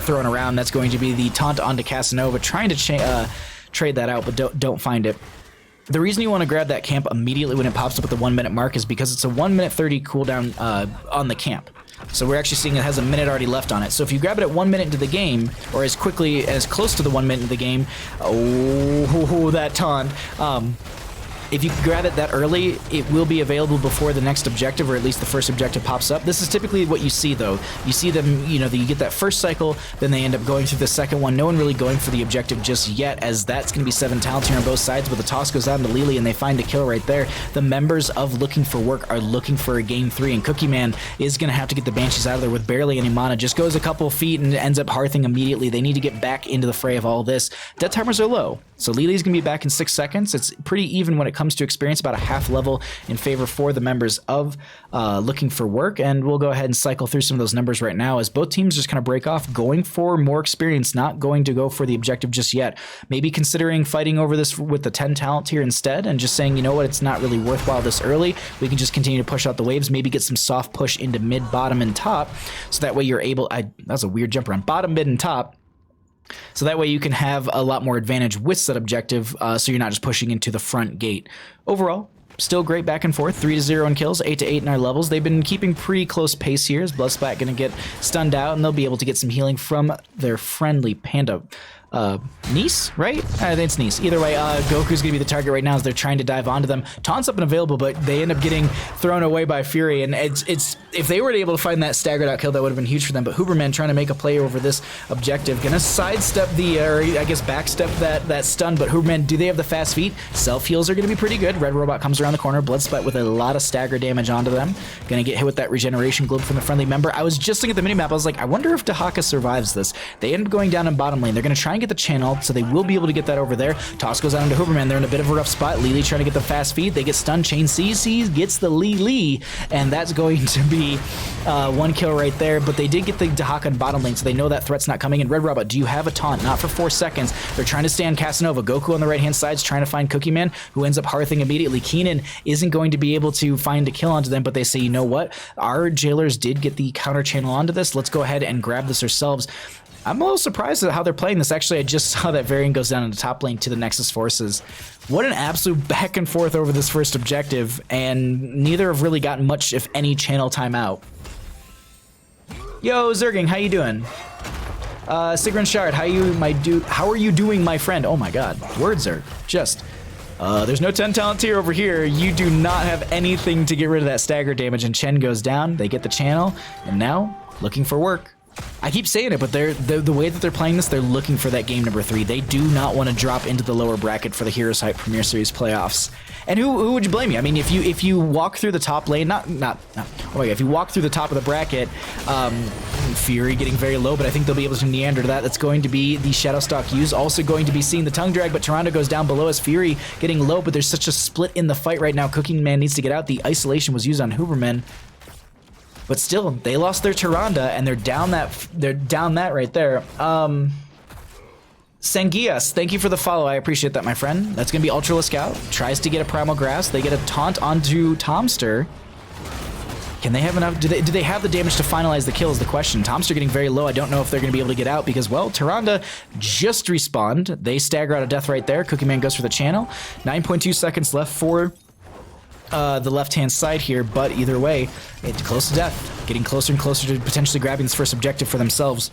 thrown around. That's going to be the taunt onto Casanova, trying to trade that out, but don't find it. The reason you want to grab that camp immediately when it pops up at the 1 minute mark is because it's a 1 minute 30 cooldown on the camp. So we're actually seeing it has a minute already left on it. So if you grab it at 1 minute into the game, or as close to the 1 minute into the game, oh, that taunt. If you grab it that early, it will be available before the next objective, or at least the first objective pops up. This is typically what you see, though. You see them, you get that first cycle, then they end up going through the second one. No one really going for the objective just yet, as that's going to be 7 talents here on both sides, but the toss goes out into Lily, and they find a kill right there. The members of Looking for Work are looking for a game 3, and Cookie Man is going to have to get the Banshees out of there with barely any mana. Just goes a couple feet and ends up hearthing immediately. They need to get back into the fray of all this. Death timers are low, so Lily's going to be back in 6 seconds. It's pretty even when it comes to experience, about a half level in favor for the members of Looking for Work, and we'll go ahead and cycle through some of those numbers right now as both teams just kind of break off, going for more experience, not going to go for the objective just yet. Maybe considering fighting over this with the 10 talent here instead, and just saying, you know what, it's not really worthwhile this early. We can just continue to push out the waves, maybe get some soft push into mid, bottom, and top, so that way you're able... that was a weird jump around. Bottom, mid, and top. So that way you can have a lot more advantage with that objective, so you're not just pushing into the front gate. Overall, still great back and forth. 3-0 in kills, 8-8 in our levels. They've been keeping pretty close pace here as Bloodsplat going to get stunned out, and they'll be able to get some healing from their friendly panda. Niece, right? I think it's Niece. Either way, Goku's gonna be the target right now as they're trying to dive onto them. Taunt's up and available, but they end up getting thrown away by Fury, and it's if they were able to find that staggered out kill, that would have been huge for them. But Huberman trying to make a play over this objective, gonna sidestep or I guess backstep that stun, but Huberman, do they have the fast feet? Self heals are gonna be pretty good. Red Robot comes around the corner, Bloodsplat with a lot of stagger damage onto them. Gonna get hit with that regeneration globe from the friendly member. I was just looking at the minimap, I was like, I wonder if Dahaka survives this. They end up going down in bottom lane. They're gonna try and get the channel, so they will be able to get that over there. Toss goes out into Huberman. They're in a bit of a rough spot. Lily trying to get the fast feed. They get stunned. Chain CC gets the Lily, and that's going to be one kill right there. But they did get the Dahaka in bottom lane, so they know that threat's not coming in. Red Robot, do you have a taunt? Not for 4 seconds. They're trying to stay on Casanova. Goku on the right-hand side is trying to find Cookie Man, who ends up hearthing immediately. Keenan isn't going to be able to find a kill onto them, but they say, you know what? Our jailers did get the counter channel onto this. Let's go ahead and grab this ourselves. I'm a little surprised at how they're playing this. Actually, I just saw that Varian goes down into top lane to the Nexus Forces. What an absolute back and forth over this first objective, and neither have really gotten much, if any, channel time out. Yo, Zerging, how you doing? Sigrun Shard, how are you doing, my friend? Oh my god, words are just... there's no 10 talent tier over here. You do not have anything to get rid of that stagger damage, and Chen goes down. They get the channel, and now, Looking for Work. I keep saying it, but the way that they're playing this, they're looking for that game number 3. They do not want to drop into the lower bracket for the HeroesHype Premier Series playoffs. And who would you blame you? I mean, if you walk through the top lane, if you walk through the top of the bracket, Fury getting very low, but I think they'll be able to meander to that. That's going to be the Shadowstalk use. Also going to be seeing the tongue drag, but Toronto goes down below as Fury getting low, but there's such a split in the fight right now. Cooking Man needs to get out. The isolation was used on Huberman. But still, they lost their Tyrande, and they're down that right there. Sangias, thank you for the follow. I appreciate that, my friend. That's going to be Ultra Scout. Tries to get a Primal Grasp. They get a taunt onto Tomster. Can they have enough? Do they have the damage to finalize the kill is the question. Tomster getting very low. I don't know if they're going to be able to get out because, well, Tyrande just respawned. They stagger out of death right there. Cookie Man goes for the channel. 9.2 seconds left for the left-hand side here, but either way, it's close to death. Getting closer and closer to potentially grabbing this first objective for themselves.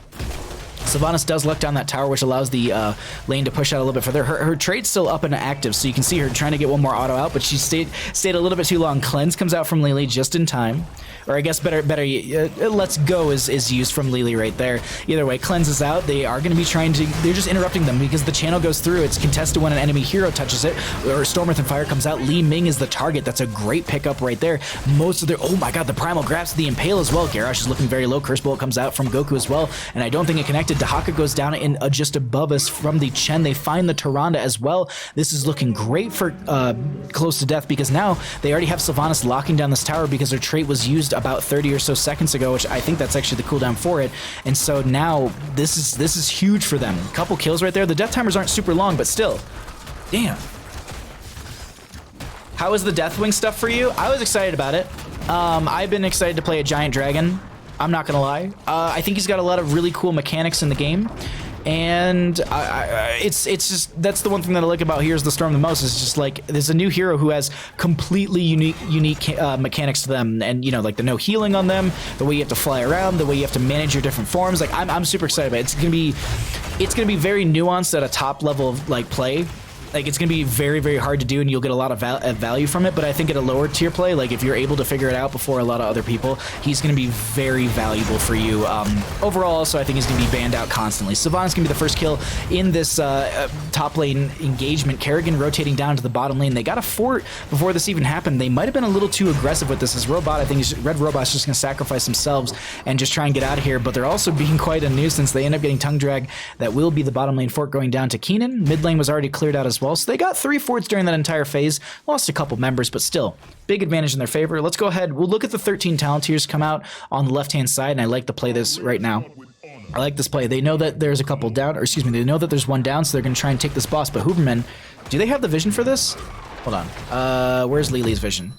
Sylvanas does luck down that tower, which allows the lane to push out a little bit further. Her trade's still up and active, so you can see her trying to get one more auto out, but she stayed a little bit too long. Cleanse comes out from Lily just in time. Or I guess better, Let's Go is used from Lily right there. Either way, Cleanse is out. They are going to be they're just interrupting them because the channel goes through. It's contested when an enemy hero touches it, or Storm Earth and Fire comes out. Li Ming is the target. That's a great pickup right there. Most of their, oh my god, the Primal grabs the Impale as well. Garrosh is looking very low. Curse Bullet comes out from Goku as well, and I don't think it connected. Dahaka goes down in just above us from the Chen. They find the Tyrande as well. This is looking great for close to death because now they already have Sylvanas locking down this tower because their trait was used about 30 or so seconds ago, which I think that's actually the cooldown for it. And so now this is huge for them. A couple kills right there. The death timers aren't super long, but still. Damn. How was the Deathwing stuff for you? I was excited about it. I've been excited to play a giant dragon. I'm not gonna lie. I think he's got a lot of really cool mechanics in the game, and it's just that's the one thing that I like about Here's the Storm the most is just like there's a new hero who has completely unique mechanics to them, and you know, like the no healing on them, the way you have to fly around, the way you have to manage your different forms. Like I'm super excited about it. It's gonna be very nuanced at a top level of like play. Like it's gonna be very, very hard to do, and you'll get a lot of value from it. But I think at a lower tier play, like if you're able to figure it out before a lot of other people, he's gonna be very valuable for you. Overall, also I think he's gonna be banned out constantly. Sylvanas gonna be the first kill in this top lane engagement. Kerrigan rotating down to the bottom lane. They got a fort before this even happened. They might have been a little too aggressive with this. As Robot, I think Red Robot's just gonna sacrifice themselves and just try and get out of here. But they're also being quite a nuisance. They end up getting tongue drag. That will be the bottom lane fort going down to Keenan. Mid lane was already cleared out as well. So they got 3 forts during that entire phase. Lost a couple members, but still, big advantage in their favor. Let's go ahead. We'll look at the 13 talent tiers come out on the left-hand side, and I like to play this right now. I like this play. They know that there's a couple down, or excuse me, they know that there's one down, so they're going to try and take this boss. But Huberman, do they have the vision for this? Hold on. Where's Lily's vision?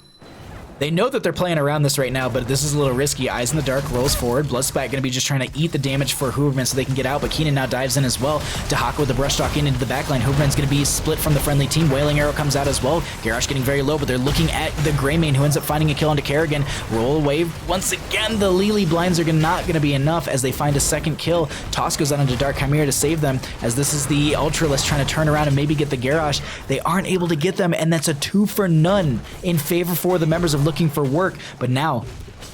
They know that they're playing around this right now, but this is a little risky. Eyes in the Dark rolls forward. Bloodspat going to be just trying to eat the damage for Huberman so they can get out, but Keenan now dives in as well. Dahaka with the brush stalk into the backline. Huberman's going to be split from the friendly team. Wailing Arrow comes out as well. Garrosh getting very low, but they're looking at the Greymane who ends up finding a kill onto Kerrigan. Roll away. Once again, the Lily blinds are not going to be enough as they find a second kill. Toss goes out into Dark Chimera to save them as this is the Ultralist trying to turn around and maybe get the Garrosh. They aren't able to get them, and that's a 2 for none in favor for the members of Looking for Work. But now,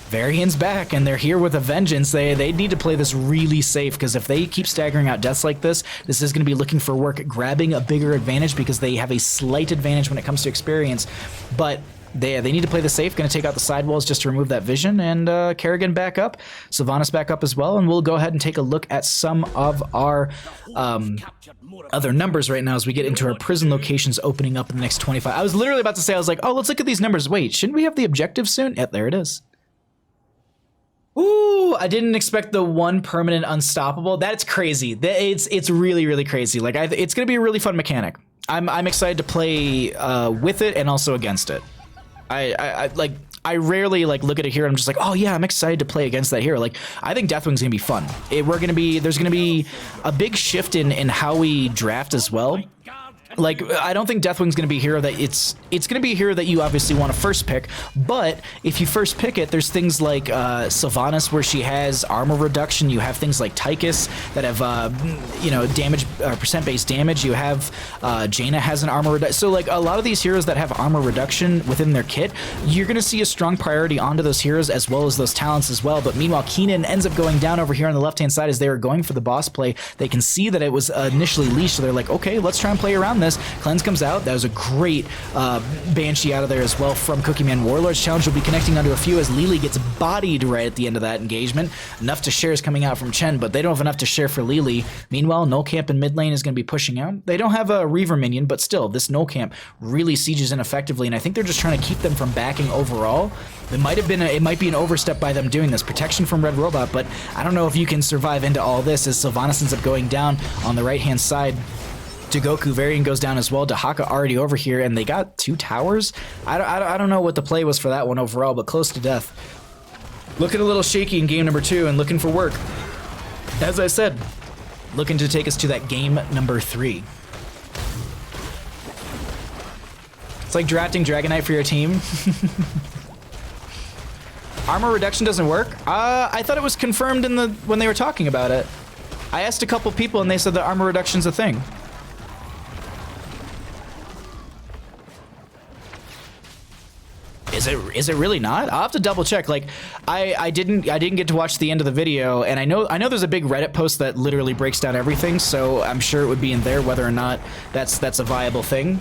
Varian's back, and they're here with a vengeance. They need to play this really safe, because if they keep staggering out deaths like this is going to be Looking for Work grabbing a bigger advantage because they have a slight advantage when it comes to experience. But they need to play the safe. Going to take out the sidewalls just to remove that vision, and Kerrigan back up. Sylvanas back up as well, and we'll go ahead and take a look at some of our other numbers right now as we get into our prison locations opening up in the next 25. I was literally about to say, I was like, oh, let's look at these numbers. Wait, shouldn't we have the objective soon? Yep, there it is. Ooh, I didn't expect the 1 permanent unstoppable. That's crazy. It's really, really crazy. Like, it's going to be a really fun mechanic. I'm excited to play with it and also against it. I rarely like look at a hero and I'm just like, oh yeah, I'm excited to play against that hero. Like, I think Deathwing's gonna be fun. There's gonna be a big shift in how we draft as well. Like, I don't think Deathwing's going to be a hero that it's going to be a hero that you obviously want to first pick, but if you first pick it, there's things like Sylvanas where she has armor reduction. You have things like Tychus that have, you know, damage, percent-based damage. You have Jaina has an armor reduction. So, like, a lot of these heroes that have armor reduction within their kit, you're going to see a strong priority onto those heroes as well as those talents as well. But meanwhile, Keenan ends up going down over here on the left-hand side as they were going for the boss play. They can see that it was initially leashed, so they're like, okay, let's try and play around this. Cleanse comes out. That was a great Banshee out of there as well from Cookie Man. Warlord's Challenge will be connecting onto a few as Lily gets bodied right at the end of that engagement. Enough to share is coming out from Chen, but they don't have enough to share for Lily. Meanwhile, No Camp in mid lane is going to be pushing out. They don't have a Reaver minion, but still, this No Camp really sieges in effectively, and I think they're just trying to keep them from backing overall. It might be an overstep by them doing this. Protection from Red Robot, but I don't know if you can survive into all this as Sylvanas ends up going down on the right-hand side. To Goku, Varian goes down as well. Dahaka already over here, and they got 2 towers. I don't know what the play was for that one overall, but close to death. Looking a little shaky in game number 2 and looking for work. As I said, looking to take us to that game number 3. It's like drafting Dragonite for your team. Armor reduction doesn't work? I thought it was confirmed in when they were talking about it. I asked a couple people and they said that armor reduction's a thing. Is it really not? I'll have to double check. Like, I didn't get to watch the end of the video, and I know there's a big Reddit post that literally breaks down everything, so I'm sure it would be in there whether or not that's a viable thing.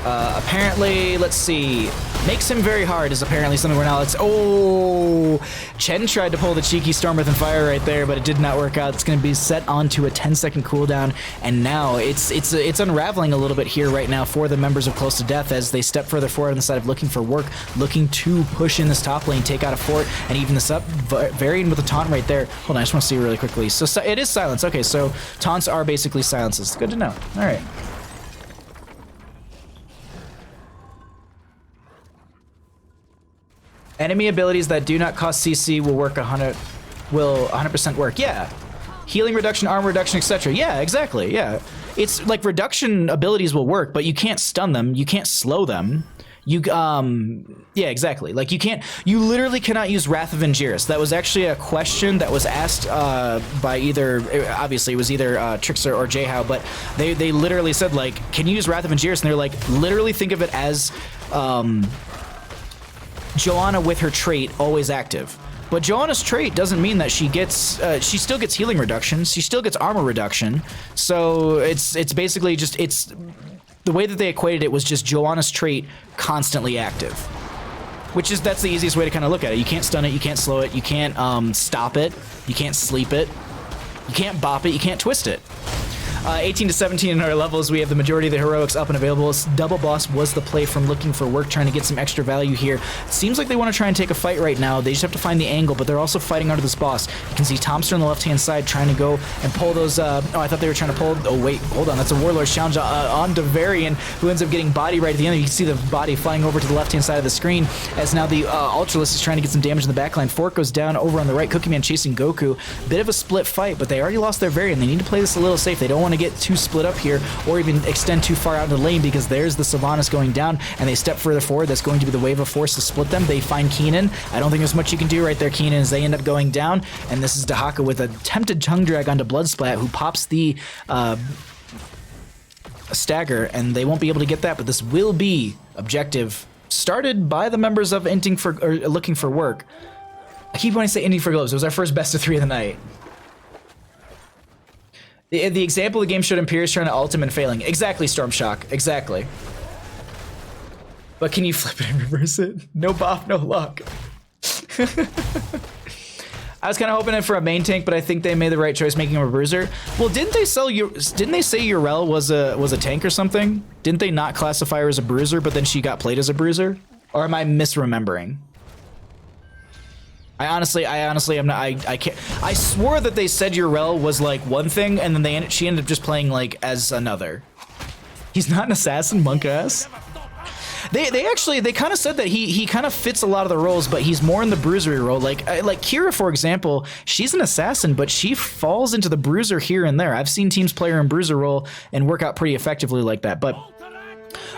Apparently, let's see. Makes him very hard is apparently something we're now. Oh, Chen tried to pull the cheeky Storm Earth and Fire right there, but it did not work out. It's going to be set onto a 10-second cooldown, and now it's unraveling a little bit here right now for the members of Close to Death as they step further forward on the side of looking for work, looking to push in this top lane, take out a fort, and even this up. Varian with a taunt right there. Hold on, I just want to see really quickly. So it is silence. Okay, so taunts are basically silences. Good to know. All right. Enemy abilities that do not cost CC will work 100% work. Yeah. Healing reduction, armor reduction, etc. Yeah, exactly. Yeah. It's like reduction abilities will work, but you can't stun them. You can't slow them. Yeah, exactly. Like you literally cannot use Wrath of Angiris. That was actually a question that was asked by obviously it was either Trickster or Jayhow, but they literally said like, can you use Wrath of Angiris? And they're like, literally think of it as, Joanna with her trait always active. But Joanna's trait doesn't mean that she still gets healing reduction, she still gets armor reduction. So it's basically just, the way that they equated it was just Joanna's trait constantly active. That's the easiest way to kind of look at it. You can't stun it, you can't slow it, you can't stop it, you can't sleep it, you can't bop it, you can't twist it. 18 to 17 in our levels, we have the majority of the heroics up and available. Double boss was the play from looking for work, trying to get some extra value here. It seems like they want to try and take a fight right now. They just have to find the angle, but they're also fighting under this boss. You can see Tomster on the left-hand side trying to go and pull those, oh, I thought they were trying to pull, oh wait, hold on, that's a Warlord's Challenge onto Varian, who ends up getting body right at the end. You can see the body flying over to the left-hand side of the screen, as now the Ultralist is trying to get some damage in the backline. Fork goes down over on the right, Cookie Man chasing Goku. Bit of a split fight, but they already lost their Varian. They need to play this a little safe. They don't want to get too split up here or even extend too far out into the lane, because there's the Sylvanas going down and they step further forward. That's going to be the wave of force to split them. They find Keenan. I don't think there's much you can do right there, Keenan, as they end up going down, and this is Dahaka with a attempted tongue drag onto Bloodsplat, who pops the stagger, and they won't be able to get that, but this will be objective started by the members of looking for work. I keep wanting to say Inting for Gloves. It was our first best of 3 of the night. The example the game showed Imperius trying to ult him and failing. Exactly, Storm Shock. Exactly. But can you flip it and reverse it? No buff, no luck. I was kind of hoping for a main tank, but I think they made the right choice making him a bruiser. Well, didn't they say Urel was a tank or something? Didn't they not classify her as a bruiser, but then she got played as a bruiser? Or am I misremembering? I honestly am not. I can't. I swore that they said Urel was like one thing, and then she ended up just playing like as another. He's not an assassin, monk ass. They kind of said that he kind of fits a lot of the roles, but he's more in the bruisery role. Like Kira, for example, she's an assassin, but she falls into the bruiser here and there. I've seen teams play her in bruiser role and work out pretty effectively like that. But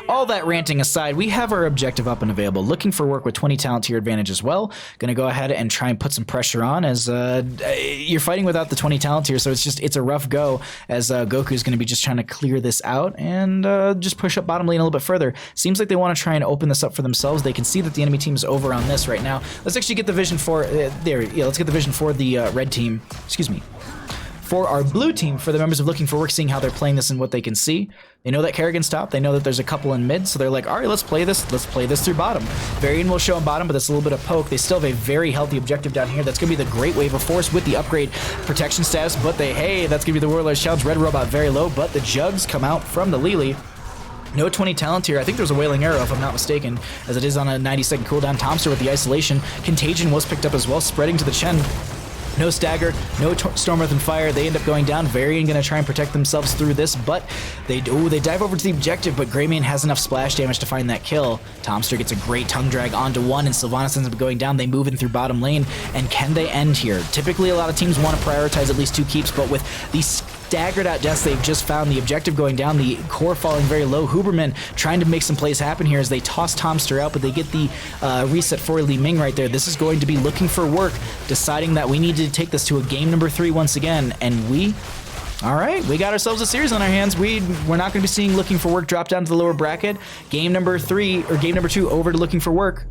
all that ranting aside, we have our objective up and available. Looking for work with 20 talent to your advantage as well. Gonna go ahead and try and put some pressure on as you're fighting without the 20 talent here, so it's a rough go as Goku's gonna be just trying to clear this out and just push up bottom lane a little bit further. Seems like they want to try and open this up for themselves. They can see that the enemy team is over on this right now. Let's actually get the vision for let's get the vision for the red team. Excuse me. For our blue team, for the members of Looking for Work, seeing how they're playing this and what they can see. They know that Kerrigan's top. They know that there's a couple in mid, so they're like, all right, let's play this. Let's play this through bottom. Varian will show on bottom, but that's a little bit of poke. They still have a very healthy objective down here. That's going to be the Great Wave of Force with the upgrade protection status, but that's going to be the Warlord's Challenge. Red Robot very low, but the Jugs come out from the Lily. No 20 talent here. I think there's a Wailing Arrow, if I'm not mistaken, as it is on a 90-second cooldown. Tomster with the isolation. Contagion was picked up as well, spreading to the Chen. No stagger, no Storm Earth and Fire. They end up going down. Varian gonna try and protect themselves through this, but they dive over to the objective, but Greymane has enough splash damage to find that kill. Tomster gets a great tongue drag onto one, and Sylvanas ends up going down. They move in through bottom lane, and can they end here? Typically, a lot of teams want to prioritize at least 2 keeps, but with these staggered out deaths they've just found, the objective going down, the core falling very low. Huberman trying to make some plays happen here as they toss Tomster out, but they get the reset for Li Ming right there. This is going to be Looking for Work, deciding that we need to take this to a game number 3 once again, and we got ourselves a series on our hands. We're not going to be seeing Looking for Work drop down to the lower bracket. Game number 3, or game number 2, over to Looking for Work.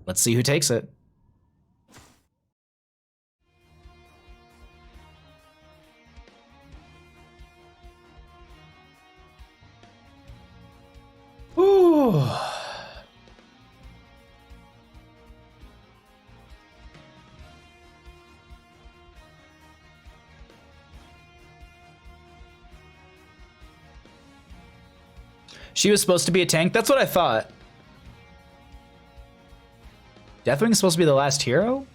Let's see who takes it. Ooh. She was supposed to be a tank? That's what I thought. Deathwing's supposed to be the last hero?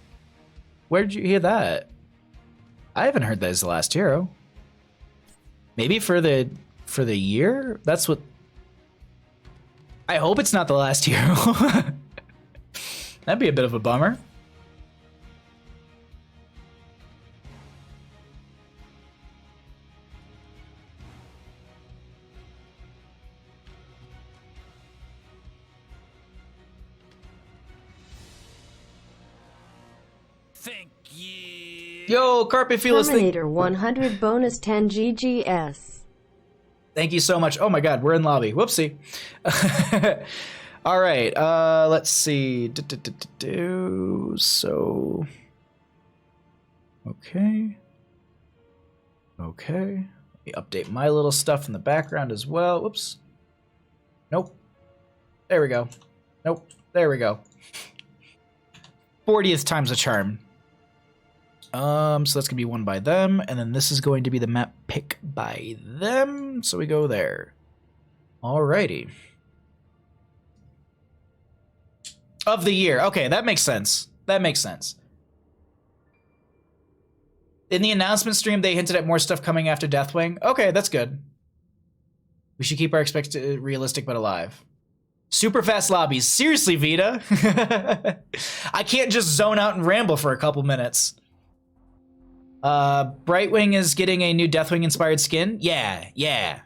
Where did you hear that? I haven't heard that as the last hero. Maybe for the year? That's what... I hope it's not the last hero. That'd be a bit of a bummer. Thank you. Yo, Carpe Felis. Terminator 100 bonus 10 GGS. Thank you so much. Oh my god, we're in lobby. Whoopsie. All right, let's see. So, okay. Let me update my little stuff in the background as well. Whoops. Nope. There we go. Nope. There we go. 40th time's a charm. So that's gonna be one by them, and then this is going to be the map pick by them. So we go there. Alrighty. Of the year. Okay, that makes sense. That makes sense. In the announcement stream, they hinted at more stuff coming after Deathwing. Okay, that's good. We should keep our expected realistic but alive. Super fast lobbies. Seriously, Vita? I can't just zone out and ramble for a couple minutes. Brightwing is getting a new Deathwing inspired skin. Yeah.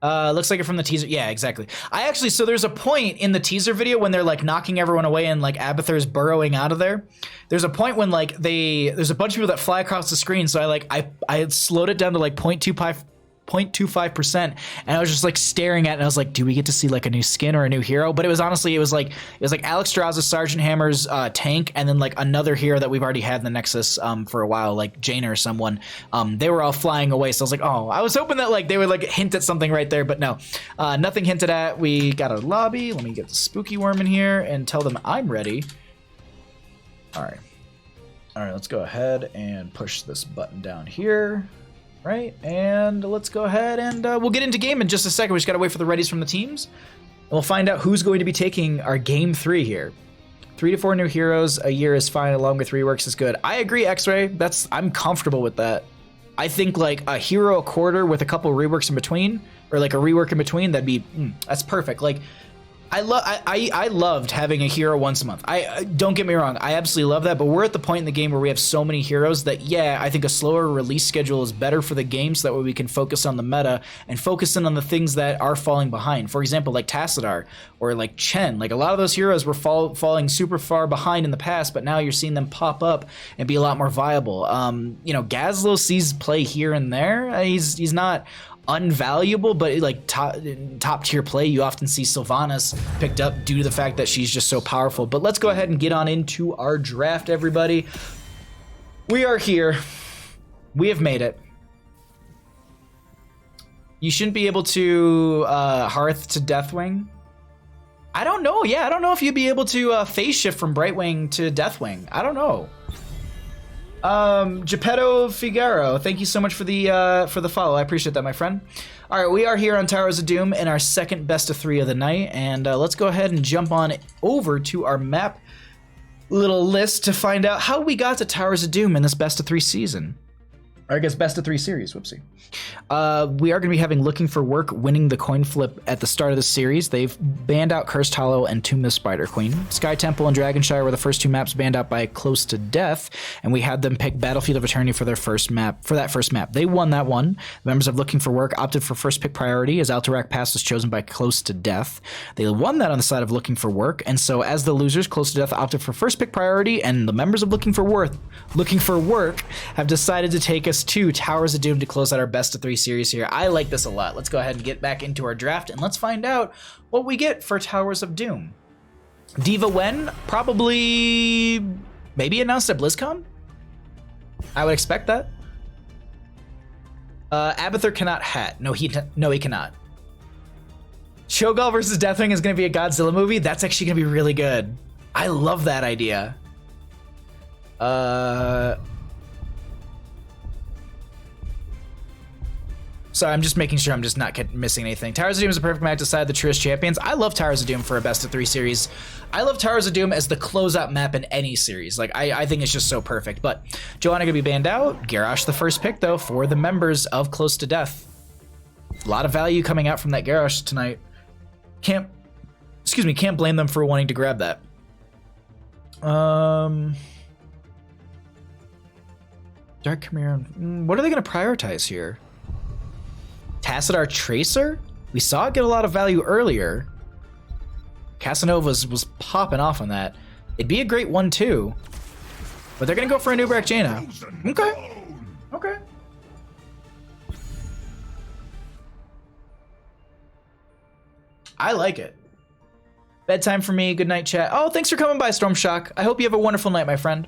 Looks like it from the teaser. Yeah, exactly. So there's a point in the teaser video when they're like knocking everyone away and like Abathur's burrowing out of there. There's a point when like there's a bunch of people that fly across the screen. So I slowed it down to like 0.25%, and I was just like staring at it, and I was like, do we get to see like a new skin or a new hero? But it was like Alex Straz's Sergeant Hammer's tank, and then like another hero that we've already had in the Nexus for a while, like Jaina or someone. They were all flying away, so I was like, oh, I was hoping that like they would like hint at something right there, but no, nothing hinted at. We got a lobby. Let me get the spooky worm in here and tell them I'm ready. All right, let's go ahead and push this button down here. Right, and let's go ahead and we'll get into game in just a second. We just gotta wait for the readies from the teams, and we'll find out who's going to be taking our game 3 here. 3 to 4 new heroes a year is fine, along with reworks is good. I agree, X-Ray. I'm comfortable with that. I think like a hero a quarter with a couple reworks in between or like a rework in between, that'd be that's perfect. Like I loved having a hero once a month. I don't get me wrong, I absolutely love that, but we're at the point in the game where we have so many heroes that yeah, I think a slower release schedule is better for the game, so that way we can focus on the meta and focus in on the things that are falling behind. For example, like Tassadar or like Chen. Like a lot of those heroes were falling super far behind in the past, but now you're seeing them pop up and be a lot more viable. You know, Gazlo sees play here and there. He's not unvaluable, but like top tier play. You often see Sylvanas picked up due to the fact that she's just so powerful. But let's go ahead and get on into our draft, everybody. We are here. We have made it. You shouldn't be able to Hearth to Deathwing. I don't know. Yeah, I don't know if you'd be able to phase shift from Brightwing to Deathwing. I don't know. Geppetto Figaro, thank you so much for the follow. I appreciate that, my friend. All right, we are here on Towers of Doom in our second best of 3 of the night, and let's go ahead and jump on over to our map little list to find out how we got to Towers of Doom in this best of 3 season. Or I guess best of 3 series, whoopsie. We are going to be having Looking for Work winning the coin flip at the start of the series. They've banned out Cursed Hollow and Tomb of the Spider Queen. Sky Temple and Dragonshire were the first 2 maps banned out by Close to Death, and we had them pick Battlefield of Eternity for their first map. For that first map, they won that one. The members of Looking for Work opted for first pick priority, as Alterac Pass was chosen by Close to Death. They won that on the side of Looking for Work, and so as the losers, Close to Death opted for first pick priority, and the members of Looking for Work have decided to take us to Towers of Doom to close out our best of 3 series here. I like this a lot. Let's go ahead and get back into our draft and let's find out what we get for Towers of Doom. Diva Wen, probably maybe announced at BlizzCon? I would expect that. Abathur cannot hat. No, he cannot. Shogal versus Deathwing is going to be a Godzilla movie. That's actually going to be really good. I love that idea. Sorry, I'm just making sure I'm just not missing anything. Towers of Doom is a perfect match to decide the truest champions. I love Towers of Doom for a best of 3 series. I love Towers of Doom as the closeout map in any series. Like, I think it's just so perfect. But Joanna gonna be banned out. Garrosh the first pick, though, for the members of Close to Death. A lot of value coming out from that Garrosh tonight. Can't blame them for wanting to grab that. Dark Chimera. What are they gonna prioritize here? Tassadar Tracer? We saw it get a lot of value earlier. Casanova's was popping off on that. It'd be a great one too. But they're gonna go for a Nubrak Jaina. Okay. Okay. I like it. Bedtime for me. Good night, chat. Oh, thanks for coming by, Stormshock. I hope you have a wonderful night, my friend.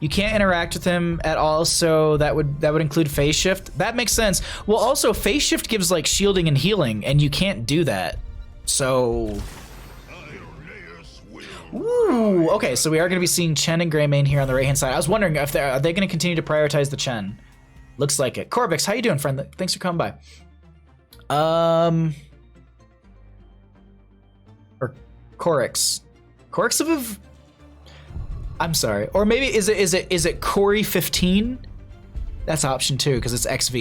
You can't interact with him at all, so that would include phase shift. That makes sense. Well, also phase shift gives like shielding and healing, and you can't do that. So, ooh, okay. So we are going to be seeing Chen and Greymane here on the right hand side. I was wondering if are they going to continue to prioritize the Chen? Looks like it. Corvix, how you doing, friend? Thanks for coming by. Or Corix. Corix. I'm sorry. Or maybe is it Corey 15? That's option 2 because it's XV.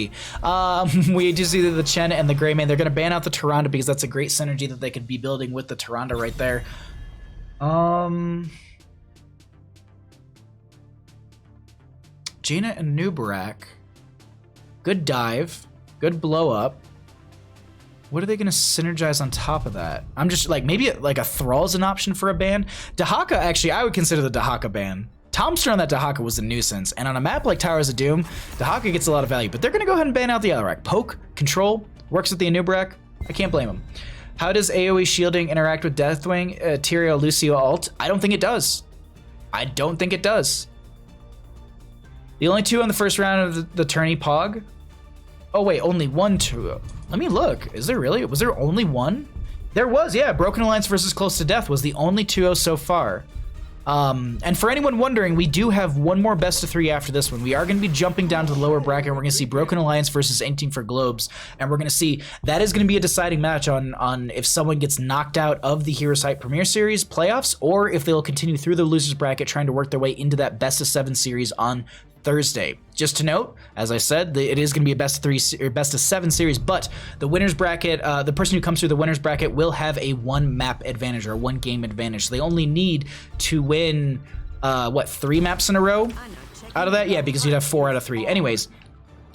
We do see the Chen and the Greymane. They're going to ban out the Tyrande because that's a great synergy that they could be building with the Tyrande right there. Jaina and Nubrak. Good dive. Good blow up. What are they going to synergize on top of that? I'm just like, maybe like a Thrall's an option for a ban. Dahaka, actually, I would consider the Dahaka ban. Tomster on that Dahaka was a nuisance. And on a map like Towers of Doom, Dahaka gets a lot of value. But they're going to go ahead and ban out the Alarak. Poke, control, works with the Anubrak. I can't blame them. How does AoE shielding interact with Deathwing, Tyrael, Lucio ult? I don't think it does. I don't think it does. The only 2 on the first round of the tourney Pog. Oh wait, only 1 2. Let me look. Is there really? Was there only 1? There was, yeah. Broken Alliance versus Close to Death was the only 2-0 so far. And for anyone wondering, we do have one more best of 3 after this one. We are going to be jumping down to the lower bracket. And we're going to see Broken Alliance versus Anything for Globes, and we're going to see that is going to be a deciding match on if someone gets knocked out of the HeroesHype Premier Series playoffs, or if they'll continue through the losers bracket trying to work their way into that best of 7 series on Thursday. Just to note, as I said, it is going to be a best of 3 or best of 7 series, but the winners bracket, the person who comes through the winners bracket will have a 1 map advantage or 1 game advantage. So they only need to win, 3 maps in a row out of that? Yeah, because you'd have 4 out of 3. Anyways,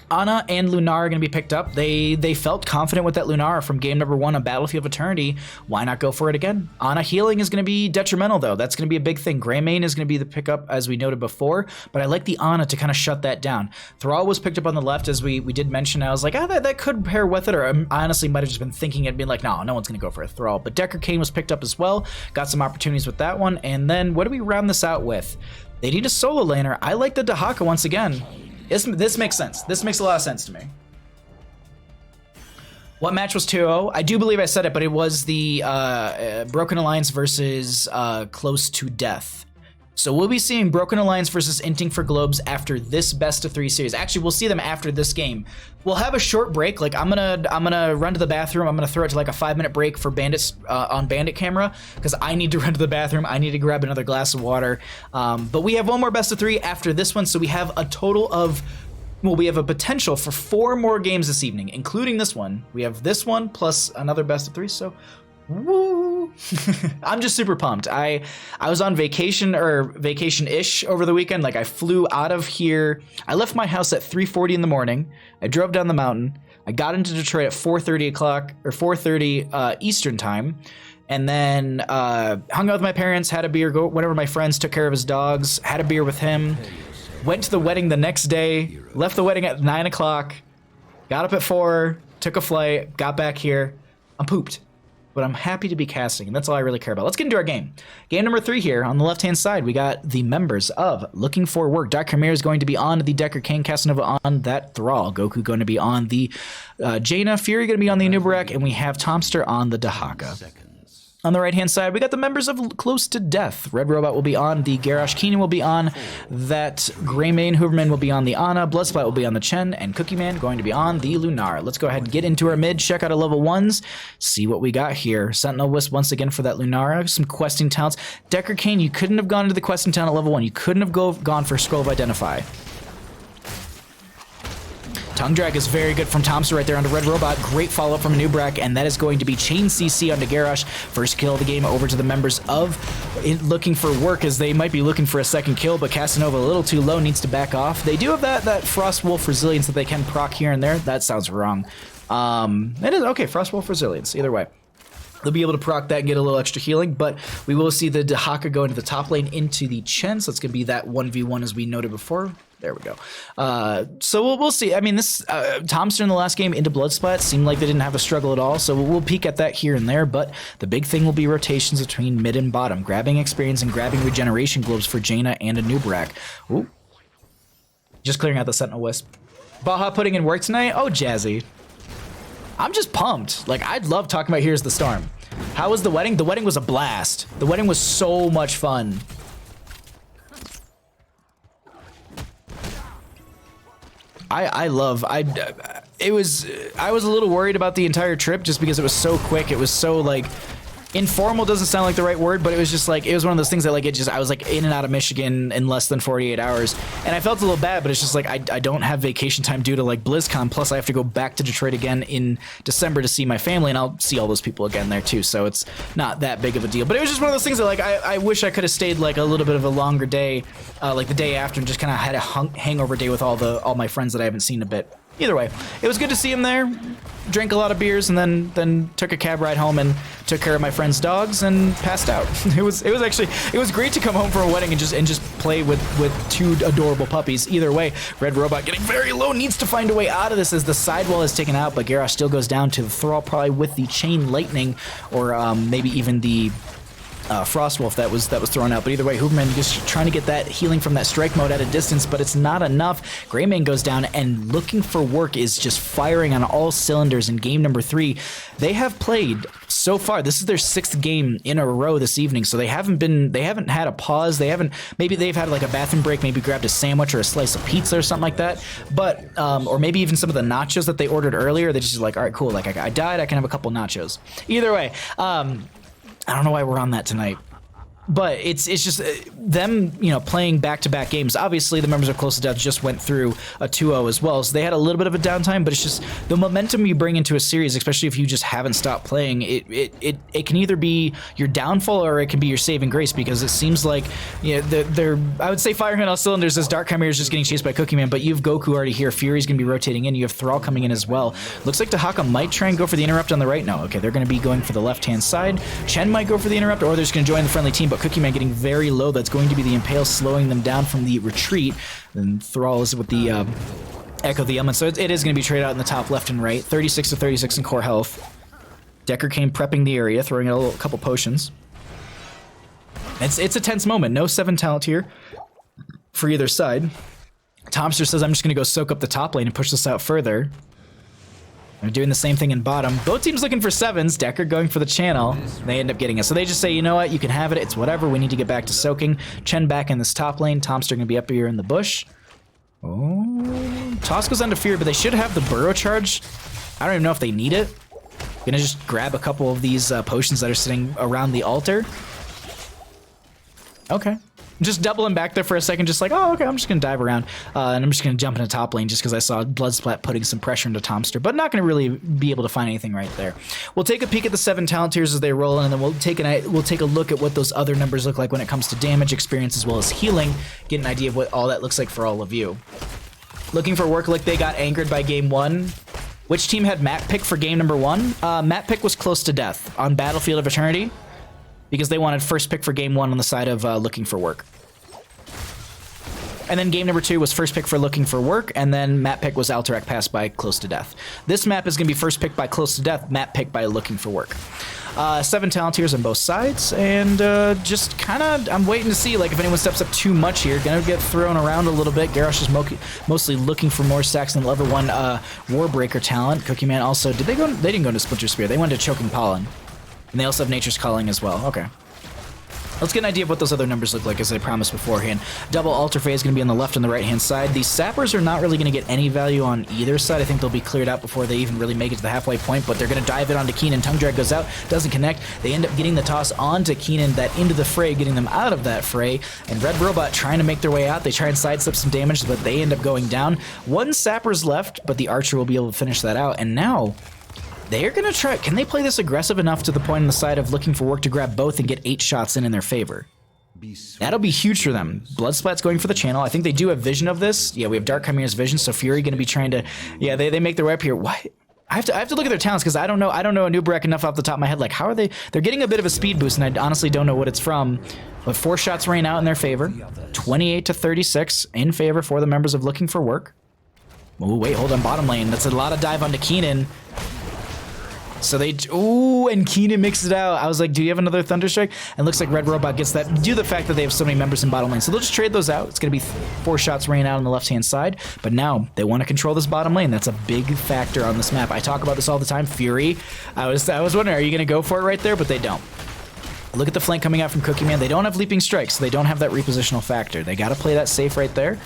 Ana and Lunar are going to be picked up. They felt confident with that Lunar from game number 1 on Battlefield of Eternity. Why not go for it again? Ana healing is going to be detrimental, though. That's going to be a big thing. Greymane is going to be the pickup, as we noted before, but I like the Ana to kind of shut that down. Thrall was picked up on the left, as we did mention. I was like, that could pair with it, or I honestly might have just been thinking it, being like, no one's going to go for a Thrall. But Decker Kane was picked up as well. Got some opportunities with that one. And then what do we round this out with? They need a solo laner. I like the Dahaka once again. This makes sense. This makes a lot of sense to me. What match was 2-0? I do believe I said it, but it was the Broken Alliance versus Close to Death. So we'll be seeing Broken Alliance versus Inting for Globes after this best of 3 series. Actually, we'll see them after this game. We'll have a short break. Like I'm gonna run to the bathroom. I'm gonna throw it to like a 5-minute break for Bandits on Bandit camera because I need to run to the bathroom. I need to grab another glass of water. But we have one more best of 3 after this one, so we have a total of. Well, we have a potential for 4 more games this evening, including this one. We have this one plus another best of 3. So. Woo! I'm just super pumped. I was on vacation or vacation-ish over the weekend. Like I flew out of here. I left my house at 3:40 in the morning. I drove down the mountain. I got into Detroit at 4:30 o'clock or 4:30 Eastern time, and then hung out with my parents, had a beer, went over to my friends, took care of his dogs, had a beer with him, went to the wedding the next day, left the wedding at 9 o'clock, got up at 4, took a flight, got back here. I'm pooped. But I'm happy to be casting, and that's all I really care about. Let's get into our game. Game number 3 here. On the left-hand side, we got the members of Looking for Work. Dr. Mir is going to be on the Decker King, Casanova on that Thrall. Goku going to be on the Jaina. Fury going to be on the Anubarak, and we have Tomster on the Dahaka. On the right-hand side, we got the members of Close to Death. Red Robot will be on the Garrosh. Keenan will be on that Greymane. Hooverman will be on the Ana. Bloodsplat will be on the Chen. And Cookie Man going to be on the Lunar. Let's go ahead and get into our mid. Check out our level 1s. See what we got here. Sentinel Wisp once again for that Lunara. Some questing talents. Decker Kane, you couldn't have gone into the questing talent at level 1. You couldn't have gone for Scroll of Identify. Tongue Drag is very good from Thompson right there onto Red Robot. Great follow-up from Anubarak, and that is going to be Chain CC onto Garrosh. First kill of the game over to the members of Looking for Work, as they might be looking for a second kill, but Casanova a little too low, needs to back off. They do have that Frost Wolf Resilience that they can proc here and there. That sounds wrong. It is, okay, Frost Wolf Resilience, either way. They'll be able to proc that and get a little extra healing, but we will see the Dahaka go into the top lane into the Chen, so it's going to be that 1v1 as we noted before. There we go. So we'll see. I mean, this Tomster in the last game into Bloodsplat seemed like they didn't have a struggle at all, so we'll peek at that here and there, but the big thing will be rotations between mid and bottom, grabbing experience and grabbing regeneration globes for Jaina and Anubarak. Ooh. Just clearing out the Sentinel Wisp. Baja putting in work tonight? Oh, Jazzy. I'm just pumped. Like, I'd love talking about Here's the Storm. How was the wedding? The wedding was a blast. The wedding was so much fun. I was a little worried about the entire trip just because it was so quick. It was so like informal doesn't sound like the right word, but it was just like, it was one of those things that like, I was like in and out of Michigan in less than 48 hours. And I felt a little bad, but it's just like, I don't have vacation time due to like BlizzCon. Plus I have to go back to Detroit again in December to see my family, and I'll see all those people again there too. So it's not that big of a deal, but it was just one of those things that like, I wish I could have stayed like a little bit of a longer day, like the day after, and just kind of had a hangover day with all my friends that I haven't seen in a bit. Either way, it was good to see him there. Drank a lot of beers and then took a cab ride home and took care of my friend's dogs and passed out. It was great to come home from a wedding and just play with 2 adorable puppies. Either way, Red Robot getting very low, needs to find a way out of this as the sidewall is taken out, but Garrosh still goes down to the Thrall, probably with the Chain Lightning or maybe even the Frostwolf that was thrown out. But either way, Hooverman just trying to get that healing from that strike mode at a distance, but it's not enough. Greymane goes down, and Looking for Work is just firing on all cylinders in game number 3. They have played so far, this is their 6th game in a row this evening, so they haven't had a pause. Maybe they've had like a bathroom break, maybe grabbed a sandwich or a slice of pizza or something like that, but or maybe even some of the nachos that they ordered earlier. They just like, all right, cool, like I died, I can have a couple nachos. Either way, I don't know why we're on that tonight. But it's just them, you know, playing back-to-back games. Obviously, the members of Close to Death just went through a 2-0 as well, so they had a little bit of a downtime. But it's just the momentum you bring into a series, especially if you just haven't stopped playing. It can either be your downfall or it can be your saving grace, because it seems like, you know, they're I would say firing on all cylinders as Dark Chimera is just getting chased by Cookie Man. But you have Goku already here. Fury's going to be rotating in. You have Thrall coming in as well. Looks like Dahaka might try and go for the interrupt on the right. No, okay, they're going to be going for the left-hand side. Chen might go for the interrupt, or they're just going to join the friendly team. But Cookie Man getting very low. That's going to be the Impale, slowing them down from the retreat. And Thrall is with the Echo the Element. So it is going to be traded out in the top left and right. 36 to 36 in core health. Decker Kane prepping the area, throwing out a couple potions. It's a tense moment. No 7 talent here for either side. Tomster says, I'm just going to go soak up the top lane and push this out further. They're doing the same thing in bottom. Both teams looking for 7s. Decker going for the channel. They end up getting it. So they just say, you know what? You can have it. It's whatever. We need to get back to soaking. Chen back in this top lane. Tomster going to be up here in the bush. Oh. Toss goes on to Fear, but they should have the burrow charge. I don't even know if they need it. Gonna just grab a couple of these potions that are sitting around the altar. Okay. Just doubling back there for a second, just like, oh, okay, I'm just going to dive around, and I'm just going to jump into top lane just because I saw Bloodsplat putting some pressure into Tomster, but not going to really be able to find anything right there. We'll take a peek at the 7 talent tiers as they roll in, and then we'll take a look at what those other numbers look like when it comes to damage, experience, as well as healing, get an idea of what all that looks like for all of you. Looking for work like they got angered by game 1. Which team had map pick for game number 1? Map pick was Close to Death on Battlefield of Eternity, because they wanted first pick for game 1 on the side of Looking for Work. And then game number 2 was first pick for Looking for Work, and then map pick was Alterac Pass by Close to Death. This map is going to be first pick by Close to Death, map pick by Looking for Work. 7 talent tiers on both sides, and just kind of, I'm waiting to see like if anyone steps up too much here. Gonna get thrown around a little bit. Garrosh is mostly looking for more stacks than level 1 Warbreaker talent. Cookie Man also, they didn't go into Splinter Spear, they went to Choking Pollen. And they also have Nature's Calling as well. Okay. Let's get an idea of what those other numbers look like, as I promised beforehand. Double Altar Phase is going to be on the left and the right-hand side. These Sappers are not really going to get any value on either side. I think they'll be cleared out before they even really make it to the halfway point, but they're going to dive it onto Keenan. Tongue Drag goes out, doesn't connect. They end up getting the toss onto Keenan, that into the fray, getting them out of that fray. And Red Robot trying to make their way out. They try and sidestep some damage, but they end up going down. 1 Sapper's left, but the Archer will be able to finish that out. And now they're going to try. Can they play this aggressive enough to the point on the side of Looking for Work to grab both and get 8 shots in their favor? That'll be huge for them. Bloodsplat's going for the channel. I think they do have vision of this. Yeah, we have Dark Chimera's vision, so Fury going to be trying to... Yeah, they make their way up here. Why? I have to look at their talents, because I don't know Anubarak enough off the top of my head. Like, how are they... They're getting a bit of a speed boost, and I honestly don't know what it's from. But 4 shots rain out in their favor. 28 to 36 in favor for the members of Looking for Work. Oh, wait, hold on, bottom lane. That's a lot of dive onto Keenan. So they, ooh, and Keenan mixes it out. I was like, do you have another Thunderstrike? And looks like Red Robot gets that due to the fact that they have so many members in bottom lane. So they'll just trade those out. It's going to be 4 shots rain out on the left-hand side. But now they want to control this bottom lane. That's a big factor on this map. I talk about this all the time. Fury. I was wondering, are you going to go for it right there? But they don't. Look at the flank coming out from Cookie Man. They don't have leaping strikes, so they don't have that repositional factor. They got to play that safe right there.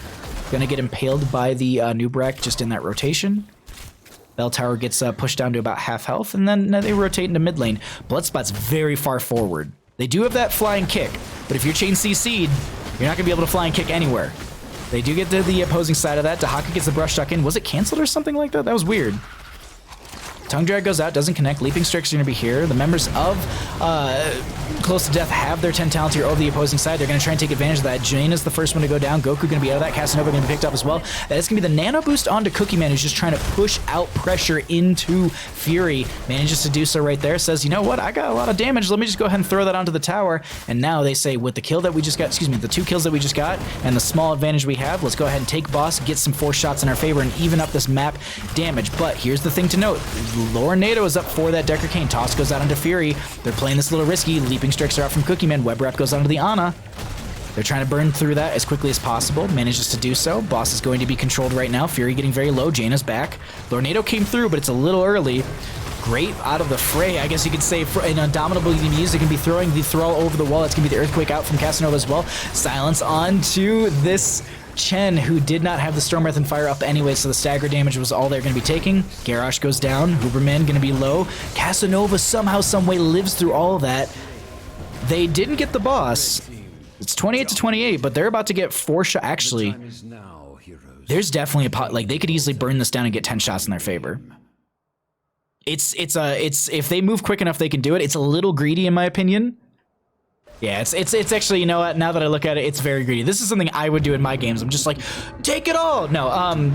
Going to get impaled by the Nubrak just in that rotation. Bell Tower gets pushed down to about half health, and then they rotate into mid lane. Bloodspot's very far forward. They do have that flying kick, but if you're chain CC'd, you're not going to be able to fly and kick anywhere. They do get to the opposing side of that. Dahaka gets the brush stuck in. Was it canceled or something like that? That was weird. Tongue Drag goes out, doesn't connect. Leaping Strikes are going to be here. The members of Close to Death have their 10 talents here over the opposing side. They're going to try and take advantage of that. Jane is the first one to go down. Goku going to be out of that. Casanova going to be picked up as well. That is going to be the nano boost onto Cookie Man, who's just trying to push out pressure into Fury. Manages to do so right there. Says, you know what? I got a lot of damage. Let me just go ahead and throw that onto the tower. And now they say, with the kill that we just got, excuse me, the 2 kills that we just got, and the small advantage we have, let's go ahead and take boss, get some 4 shots in our favor, and even up this map damage. But here's the thing to note. Lord NATO is up for that Decker Kane. Toss goes out onto Fury. They're playing this a little risky. Leaping Strikes are out from Cookie Man. Web Wrap goes onto the Ana. They're trying to burn through that as quickly as possible. Manages to do so. Boss is going to be controlled right now. Fury getting very low. Jaina's back. Lornado came through, but it's a little early. Great out of the fray, I guess you could say. An Indomitable music can be throwing the Thrall over the wall. It's going to be the Earthquake out from Casanova as well. Silence onto this Chen, who did not have the Storm Breath and Fire up anyway, so the stagger damage was all they're going to be taking. Garrosh goes down. Huberman going to be low. Casanova somehow, someway lives through all of that. They didn't get the boss. It's 28 to 28, but they're about to get 4 shots. Actually, there's definitely a pot. Like, they could easily burn this down and get 10 shots in their favor. It's if they move quick enough, they can do it. It's a little greedy, in my opinion. Yeah, it's actually, you know what? Now that I look at it, it's very greedy. This is something I would do in my games. I'm just like, take it all. No,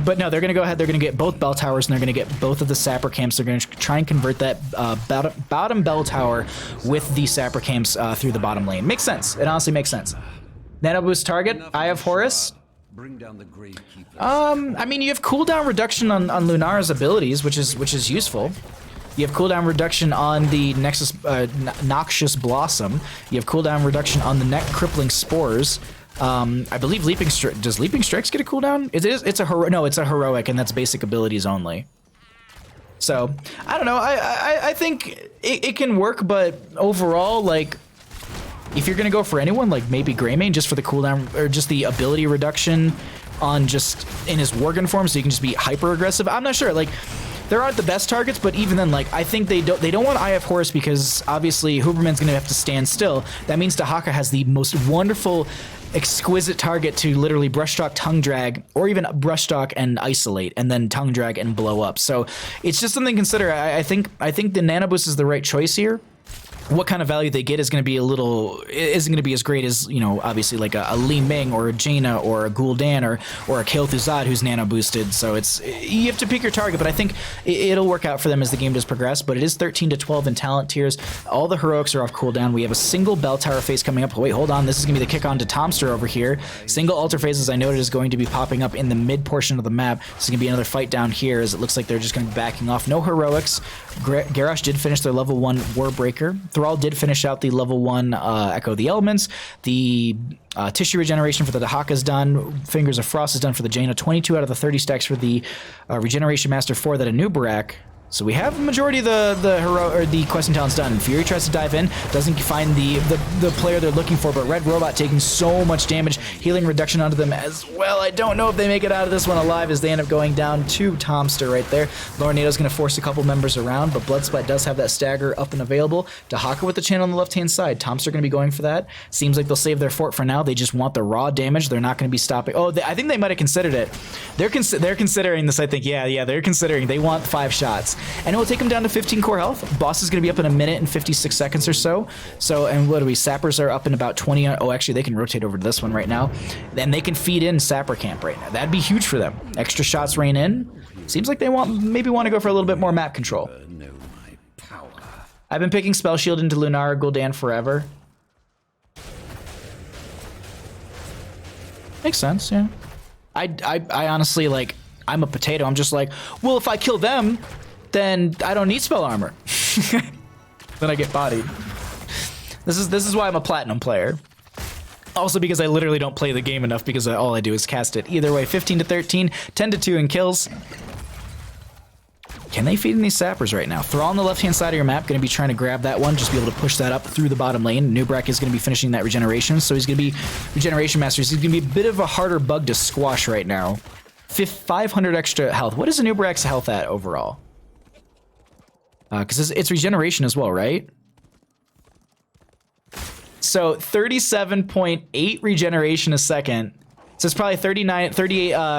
but no, they're gonna go ahead. They're gonna get both bell towers, and they're gonna get both of the sapper camps. They're gonna try and convert that bottom bell tower with the sapper camps through the bottom lane. Makes sense. It honestly makes sense. Nano boost target. Eye of Horus. I mean, you have cooldown reduction on Lunara's abilities, which is useful. You have cooldown reduction on the Nexus Noxious Blossom. You have cooldown reduction on the Neck Crippling Spores. I believe Leaping Strike. Does Leaping Strikes get a cooldown? It's a heroic, and that's basic abilities only. So I don't know. I think it can work, but overall, like, if you're gonna go for anyone, like maybe Greymane, just for the cooldown or just the ability reduction on just in his Worgen form, so you can just be hyper aggressive. I'm not sure. Like, there aren't the best targets, but even then, like, I think they don't want Eye of Horus because obviously Huberman's gonna have to stand still. That means Dahaka has the most wonderful, exquisite target to literally brushstroke, tongue drag, or even brushstroke and isolate, and then tongue drag and blow up. So it's just something to consider. I think the Nano Boost is the right choice here. What kind of value they get is going to be isn't going to be as great as, you know, obviously like a Li Ming or a Jaina or a Gul'dan or a Kael'Thuzad who's nano boosted. So you have to pick your target, but I think it'll work out for them as the game does progress. But it is 13 to 12 in talent tiers. All the heroics are off cooldown. We have a single bell tower phase coming up. Wait, hold on. This is going to be the kick on to Tomster over here. Single altar phase, as I noted, is going to be popping up in the mid portion of the map. This is going to be another fight down here, as it looks like they're just going to be backing off. No heroics. Garrosh did finish their level 1 Warbreaker. Thrall did finish out the level 1 Echo of the Elements. The Tissue Regeneration for the Dahaka is done. Fingers of Frost is done for the Jaina. 22 out of the 30 stacks for the Regeneration Master 4 that Anubarak. So we have the majority of the quest and talents done. Fury tries to dive in, doesn't find the player they're looking for, but Red Robot taking so much damage, healing reduction onto them as well. I don't know if they make it out of this one alive as they end up going down to Tomster right there. Lornado's going to force a couple members around, but Bloodsplat does have that stagger up and available. Dahaka with the channel on the left-hand side. Tomster going to be going for that. Seems like they'll save their fort for now. They just want the raw damage. They're not going to be stopping. Oh, I think they might have considered it. They're considering this, I think. Yeah, they're considering. They want 5 shots. And it will take them down to 15 core health. Boss is going to be up in a minute and 56 seconds or so. And what are we? Sappers are up in about 20. Oh, actually, they can rotate over to this one right now. Then they can feed in Sapper Camp right now. That'd be huge for them. Extra shots rain in. Seems like they maybe want to go for a little bit more map control. I've been picking Spell Shield into Lunara Gul'dan forever. Makes sense, yeah. I honestly, like, I'm a potato. I'm just like, well, if I kill them, then I don't need spell armor. Then I get bodied. This is why I'm a platinum player. Also because I literally don't play the game enough because all I do is cast it. Either way, 15 to 13, 10 to 2 in kills. Can they feed in these sappers right now? Thrall on the left-hand side of your map, going to be trying to grab that one, just be able to push that up through the bottom lane. Nubrak is going to be finishing that regeneration, so he's going to be Regeneration Master. He's going to be a bit of a harder bug to squash right now. 500 extra health. What is Nubrak's health at overall? Because it's regeneration as well, right? So 37.8 regeneration a second. So it's probably 38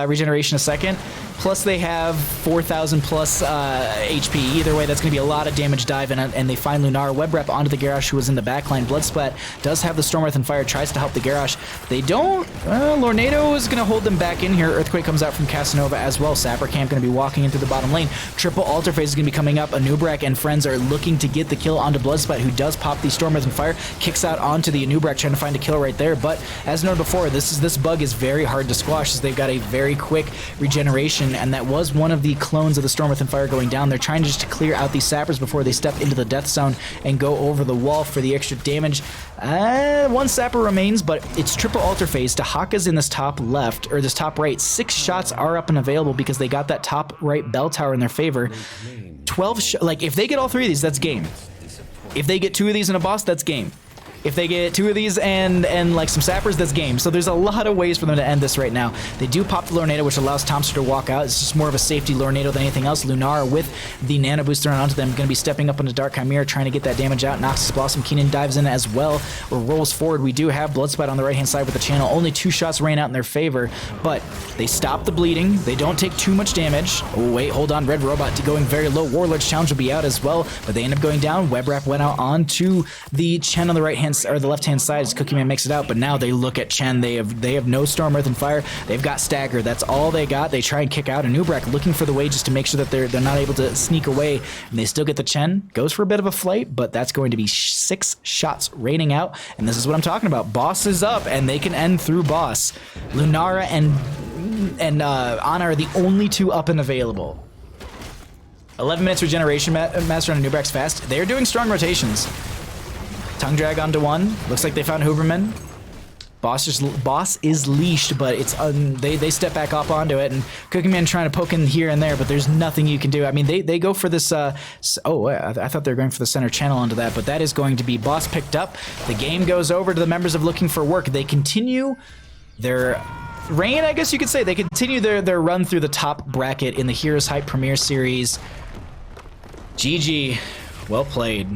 regeneration a second. Plus they have 4,000 plus HP. Either way, that's going to be a lot of damage dive in, and they find Lunar. Web Rep onto the Garrosh, who was in the backline. Bloodsplat does have the Storm Earth and Fire, tries to help the Garrosh. They don't. Lornado is going to hold them back in here. Earthquake comes out from Casanova as well. Sapper Camp going to be walking into the bottom lane. Triple Altar Phase is going to be coming up. Anubrak and friends are looking to get the kill onto Bloodsplat, who does pop the Storm Earth and Fire. Kicks out onto the Anubrak, trying to find a kill right there. But as noted before, this bug is very hard to squash, as they've got a very quick regeneration, and that was one of the clones of the Storm Earth and Fire going down. They're trying just to clear out these sappers before they step into the death zone and go over the wall for the extra damage. One sapper remains, but it's triple altar phase. Dahaka's in this top left, or this top right. 6 shots are up and available because they got that top right bell tower in their favor. 12 like, if they get all 3 of these, that's game. If they get 2 of these in a boss, that's game. If they get 2 of these and like some sappers, that's game. So there's a lot of ways for them to end this right now. They do pop the Lornado, which allows Thompson to walk out. It's just more of a safety Lornado than anything else. Lunara with the Nano Boost thrown onto them, going to be stepping up into Dark Chimera, trying to get that damage out. Noxus Blossom, Keenan dives in as well, or rolls forward. We do have Bloodspite on the right-hand side with the channel. Only 2 shots rain out in their favor, but they stop the bleeding. They don't take too much damage. Oh, wait, hold on. Red Robot going very low. Warlord's Challenge will be out as well, but they end up going down. Web Wrap went out onto the Chen on the right-hand or the left-hand side as Cookie Man makes it out, but now they look at Chen. They have no Storm, Earth, and Fire. They've got Stagger. That's all they got. They try and kick out, and Ubrak looking for the way just to make sure that they're not able to sneak away, and they still get the Chen. Goes for a bit of a flight, but that's going to be 6 shots raining out, and this is what I'm talking about. Boss is up, and they can end through Boss. Lunara and Ana are the only 2 up and available. 11 minutes regeneration master on Nubrak's fast. They're doing strong rotations. Tongue drag onto 1. Looks like they found Huberman. Boss is leashed, but it's they step back up onto it, and Cookie Man trying to poke in here and there, but there's nothing you can do. I mean, they go for this. I thought they were going for the center channel onto that, but that is going to be Boss picked up. The game goes over to the members of Looking for Work. They continue their reign, I guess you could say. They continue their run through the top bracket in the HeroesHype Premier Series. GG, well played.